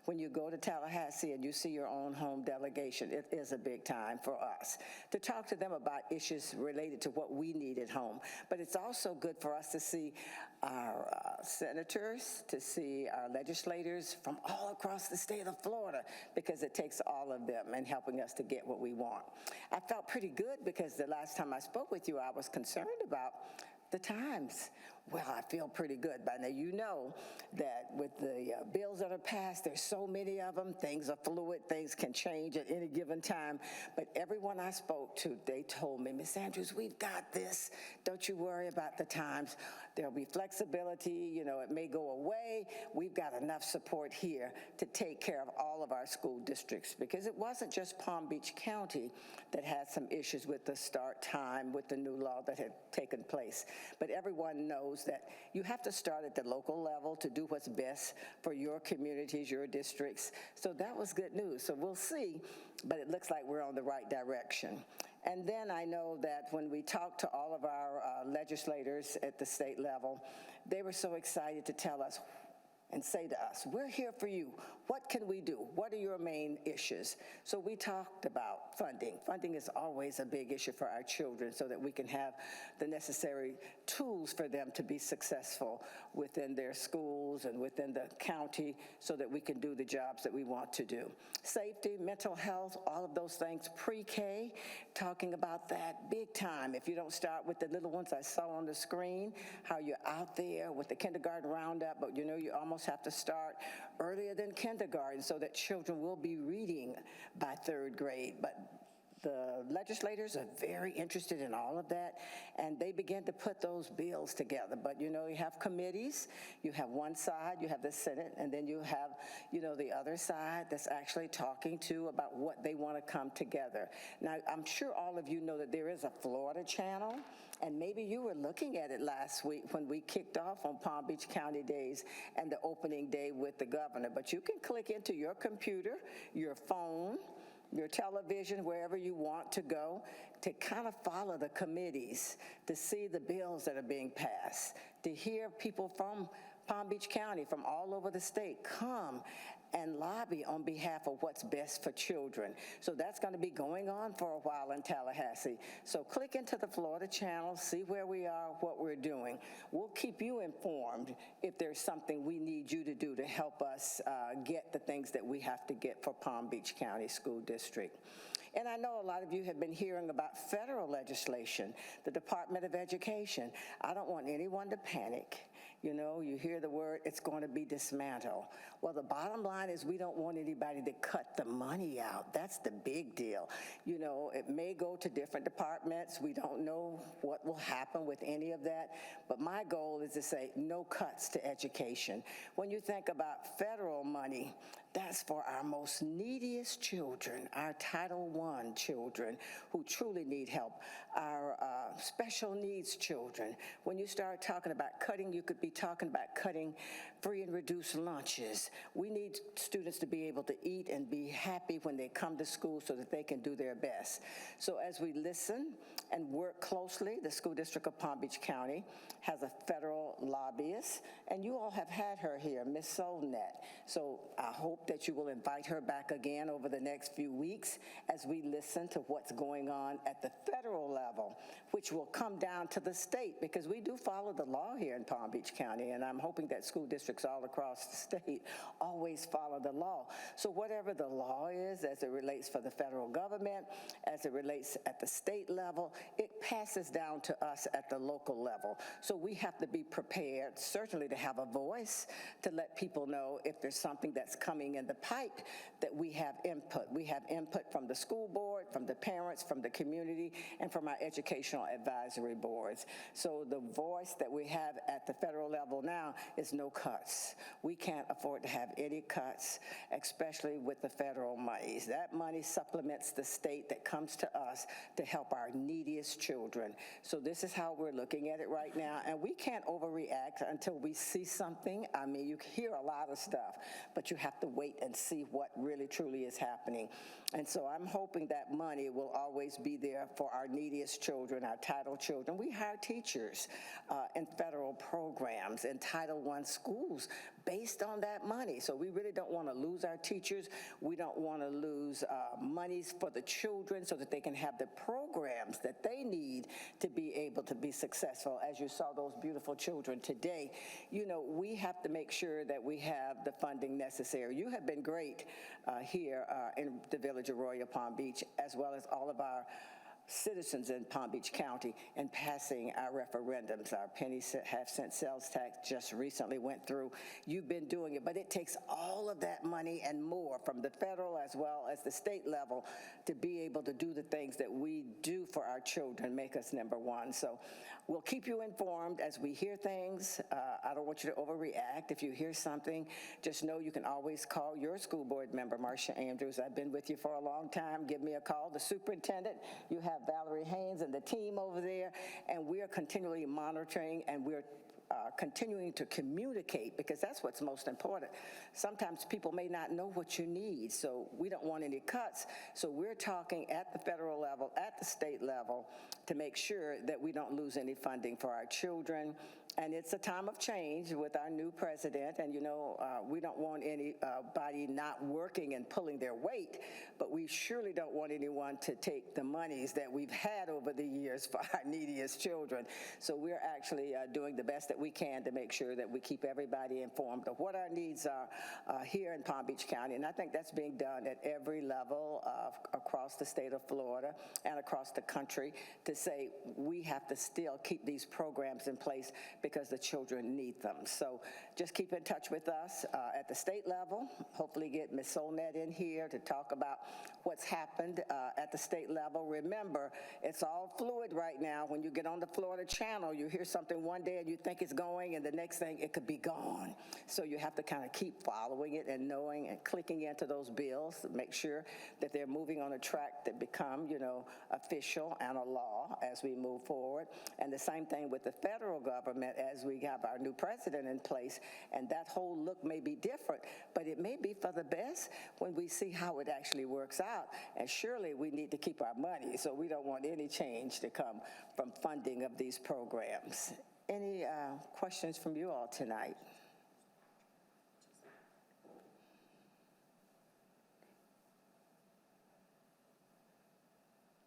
When you go to Tallahassee and you see your own home delegation, it is a big time for us to talk to them about issues related to what we need at home. But it's also good for us to see our senators, to see our legislators from all across the state of Florida, because it takes all of them in helping us to get what we want. I felt pretty good because the last time I spoke with you, I was concerned about the times. Well, I feel pretty good. By now, you know that with the bills that are passed, there's so many of them. Things are fluid. Things can change at any given time. But everyone I spoke to, they told me, Ms. Andrews, we've got this. Don't you worry about the times. There'll be flexibility. You know, it may go away. We've got enough support here to take care of all of our school districts, because it wasn't just Palm Beach County that had some issues with the start time with the new law that had taken place. But everyone knows that you have to start at the local level to do what's best for your communities, your districts. So that was good news. So we'll see, but it looks like we're on the right direction. And then I know that when we talked to all of our legislators at the state level, they were so excited to tell us and say to us, we're here for you. What can we do? What are your main issues? So we talked about funding. Funding is always a big issue for our children, so that we can have the necessary tools for them to be successful within their schools and within the county, so that we can do the jobs that we want to do. Safety, mental health, all of those things, pre-K, talking about that big time. If you don't start with the little ones I saw on the screen, how you're out there with the kindergarten roundup, but you know you almost have to start earlier than kindergarten so that children will be reading by 3rd grade. But the legislators are very interested in all of that, and they began to put those bills together. But you know, you have committees, you have one side, you have the Senate, and then you have, you know, the other side that's actually talking to about what they want to come together. Now, I'm sure all of you know that there is a Florida channel, and maybe you were looking at it last week when we kicked off on Palm Beach County Days and the opening day with the governor. But you can click into your computer, your phone, your television, wherever you want to go, to kind of follow the committees, to see the bills that are being passed, to hear people from Palm Beach County, from all over the state, come and lobby on behalf of what's best for children. So that's going to be going on for a while in Tallahassee. So click into the Florida channel, see where we are, what we're doing. We'll keep you informed if there's something we need you to do to help us get the things that we have to get for Palm Beach County School District. And I know a lot of you have been hearing about federal legislation, the Department of Education. I don't want anyone to panic. You know, you hear the word, it's going to be dismantled. Well, the bottom line is we don't want anybody to cut the money out. That's the big deal. You know, it may go to different departments. We don't know what will happen with any of that. But my goal is to say no cuts to education. When you think about federal money, that's for our most neediest children, our Title I children who truly need help, our special needs children. When you start talking about cutting, you could be talking about cutting free and reduced lunches. We need students to be able to eat and be happy when they come to school so that they can do their best. So as we listen and work closely, the School District of Palm Beach County has a federal lobbyist, and you all have had her here, Ms. Solnet. So I hope that you will invite her back again over the next few weeks as we listen to what's going on at the federal level, which will come down to the state, because we do follow the law here in Palm Beach County, and I'm hoping that school districts all across the state always follow the law. So whatever the law is as it relates for the federal government, as it relates at the state level, it passes down to us at the local level. So we have to be prepared, certainly to have a voice, to let people know if there's something that's coming in the pipe, that we have input. We have input from the school board, from the parents, from the community, and from our educational advisory boards. So the voice that we have at the federal level now is no cuts. We can't afford to have any cuts, especially with the federal monies. That money supplements the state that comes to us to help our neediest children. So this is how we're looking at it right now, and we can't overreact until we see something. I mean, you hear a lot of stuff, but you have to wait and see what really truly is happening. And so I'm hoping that money will always be there for our neediest children, our Title children. We hire teachers in federal programs in Title I schools based on that money. So we really don't want to lose our teachers. We don't want to lose monies for the children so that they can have the programs that that they need to be able to be successful. As you saw those beautiful children today, you know, we have to make sure that we have the funding necessary. You have been great here in the village of Royal Palm Beach, as well as all of our citizens in Palm Beach County in passing our referendums. Our penny half-cent sales tax just recently went through. You've been doing it, but it takes all of that money and more from the federal as well as the state level to be able to do the things that we do for our children, make us number one. So we'll keep you informed as we hear things. I don't want you to overreact. If you hear something, just know you can always call your school board member, Marcia Andrews. I've been with you for a long time. Give me a call. The superintendent, you have Valerie Haynes and the team over there, and we are continually monitoring, and we're continuing to communicate, because that's what's most important. Sometimes people may not know what you need, so we don't want any cuts. So we're talking at the federal level, at the state level, to make sure that we don't lose any funding for our children. And it's a time of change with our new president, and you know, we don't want anybody not working and pulling their weight, but we surely don't want anyone to take the monies that we've had over the years for our neediest children. So we're actually doing the best that we can to make sure that we keep everybody informed of what our needs are here in Palm Beach County, and I think that's being done at every level across the state of Florida and across the country, to say we have to still keep these programs in place because the children need them. So just keep in touch with us at the state level. Hopefully get Ms. Solnett in here to talk about what's happened at the state level. Remember, it's all fluid right now. When you get on the Florida Channel, you hear something one day and you think it's going, and the next thing it could be gone. So you have to kind of keep following it and knowing and clicking into those bills to make sure that they're moving on a track that become, you know, official and a law as we move forward. And the same thing with the federal government as we have our new president in place, and that whole look may be different, but it may be for the best when we see how it actually works out. And surely we need to keep our money, so we don't want any change to come from funding of these programs. Any questions from you all tonight?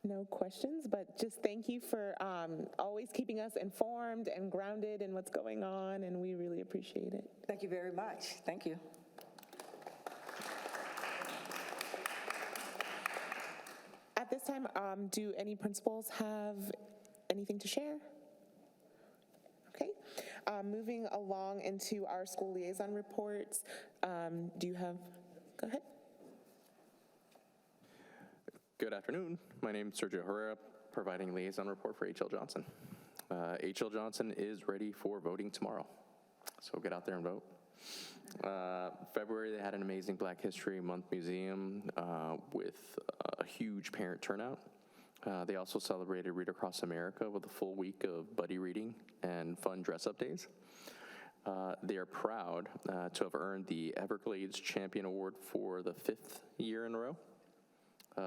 No questions, but just thank you for always keeping us informed and grounded in what's going on, and we really appreciate it. Thank you very much. Thank you. At this time, do any principals have anything to share? Okay. Moving along into our school liaison reports, do you have, go ahead. Good afternoon. My name is Sergio Herrera, providing liaison report for H.L. Johnson. H.L. Johnson is ready for voting tomorrow, so get out there and vote. February, they had an amazing Black History Month museum with a huge parent turnout. They also celebrated Read Across America with a full week of buddy reading and fun dress-up days. They are proud to have earned the Everglades Champion Award for the 5th year in a row.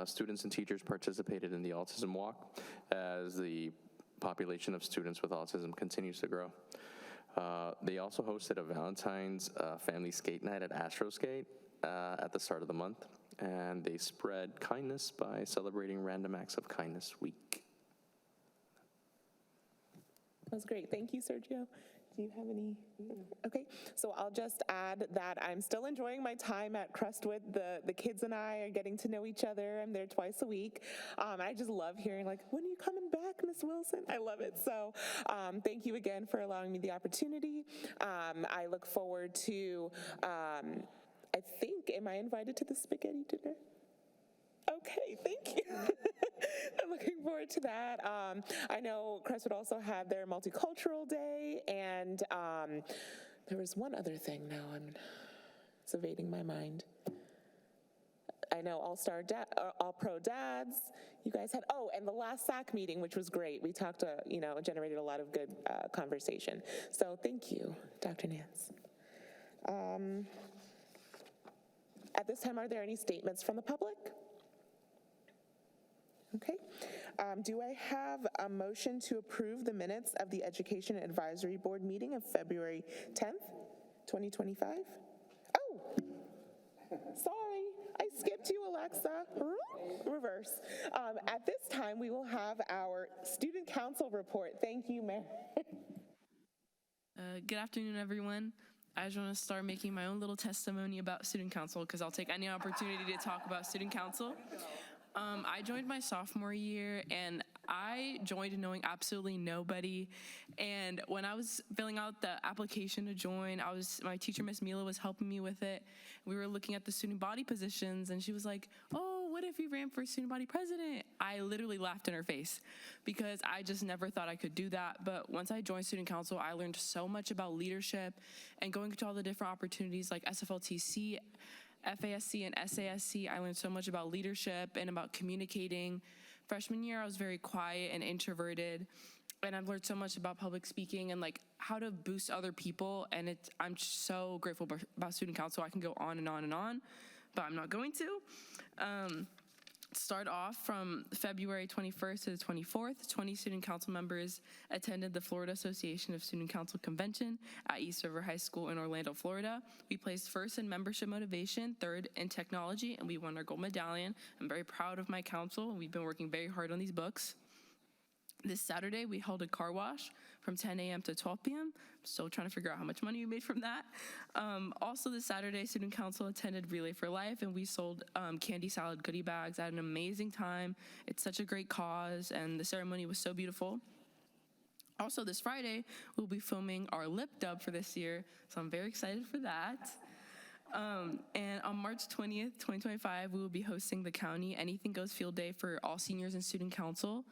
Students and teachers participated in the Autism Walk as the population of students with autism continues to grow. They also hosted a Valentine's family skate night at Astro Skate at the start of the month, and they spread kindness by celebrating Random Acts of Kindness Week. That was great. Thank you, Sergio. Do you have any? Okay, so I'll just add that I'm still enjoying my time at Crestwood. The kids and I are getting to know each other. I'm there twice a week. I just love hearing, like, when are you coming back, Miss Wilson? I love it. So thank you again for allowing me the opportunity. I look forward to, I think, am I invited to the spaghetti dinner? Okay, thank you. I'm looking forward to that. I know Crestwood also had their multicultural day, and there was one other thing now, it's evading my mind. I know All-Pro Dads, you guys had, and the last SAC meeting, which was great. We talked, generated a lot of good conversation. So thank you, Dr. Nance. At this time, are there any statements from the public? Okay. Do I have a motion to approve the minutes of the Education Advisory Board meeting of February 10th, 2025? Oh, sorry, I skipped you, Alexa. Reverse. At this time, we will have our student council report. Thank you, Mayor. Good afternoon, everyone. I just want to start making my own little testimony about student council because I'll take any opportunity to talk about student council. I joined my sophomore year, and I joined knowing absolutely nobody. And when I was filling out the application to join, my teacher, Miss Mila, was helping me with it. We were looking at the student body positions, and she was like, "Oh, what if you ran for student body president?" I literally laughed in her face because I just never thought I could do that. But once I joined student council, I learned so much about leadership and going to all the different opportunities like SFLTC, FASC, and SASC. I learned so much about leadership and about communicating. Freshman year, I was very quiet and introverted, and I've learned so much about public speaking and like how to boost other people. And I'm so grateful about student council. I can go on and on and on, but I'm not going to. Start off from February 21st to the 24th, 20 student council members attended the Florida Association of Student Council Convention at East River High School in Orlando, Florida. We placed first in membership motivation, third in technology, and we won our gold medallion. I'm very proud of my council, and we've been working very hard on these books. This Saturday, we held a car wash from 10 a.m. to 12 p.m. Still trying to figure out how much money we made from that. Also this Saturday, Student Council attended Relay for Life, and we sold candy salad goodie bags. I had an amazing time. It's such a great cause, and the ceremony was so beautiful. Also this Friday, we'll be filming our lip dub for this year, so I'm very excited for that. And on March 20th, 2025, we will be hosting the county Anything Goes Field Day for all seniors and student council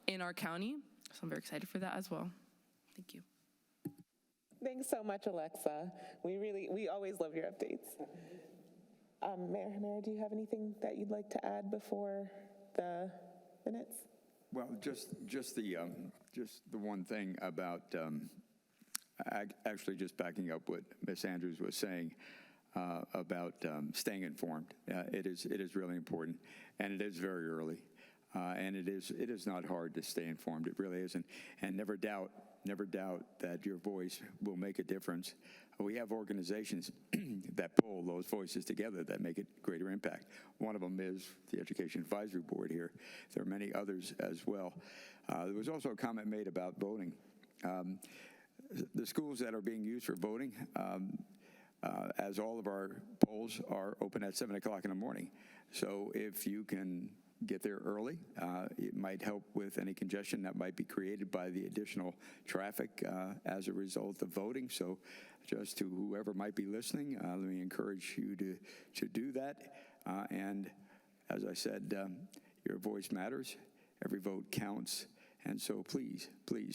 in our county. So I'm very excited for that as well. Thank you. Thanks so much, Alexa. We always love your updates. Mayor, do you have anything that you'd like to add before the minutes? Well, just the one thing about actually just backing up what Ms. Andrews was saying about staying informed. It is really important, and it is very early. And it is not hard to stay informed. It really isn't. And never doubt that your voice will make a difference. We have organizations that pull those voices together that make a greater impact. One of them is the Education Advisory Board here. There are many others as well. There was also a comment made about voting. The schools that are being used for voting, as all of our polls are open at 7 o'clock in the morning. So if you can get there early, it might help with any congestion that might be created by the additional traffic as a result of voting. So just to whoever might be listening, let me encourage you to do that. And as I said, your voice matters. Every vote counts. And so please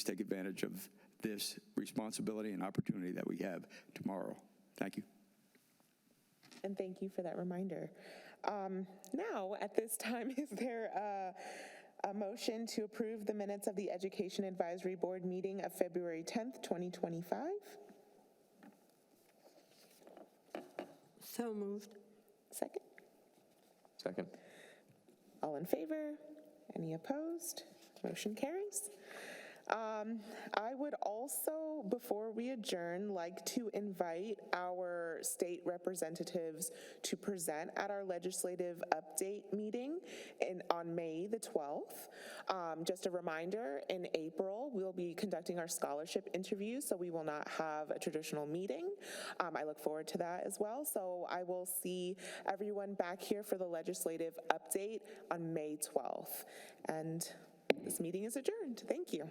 take advantage of this responsibility and opportunity that we have tomorrow. Thank you. And thank you for that reminder. Now, at this time, is there a motion to approve the minutes of the Education Advisory Board meeting of February 10th, 2025? So moved. Second? Second. All in favor? Any opposed? Motion carries. I would also, before we adjourn, like to invite our state representatives to present at our legislative update meeting on May the 12th. Just a reminder, in April, we'll be conducting our scholarship interviews, so we will not have a traditional meeting. I look forward to that as well. So I will see everyone back here for the legislative update on May 12th. And this meeting is adjourned. Thank you.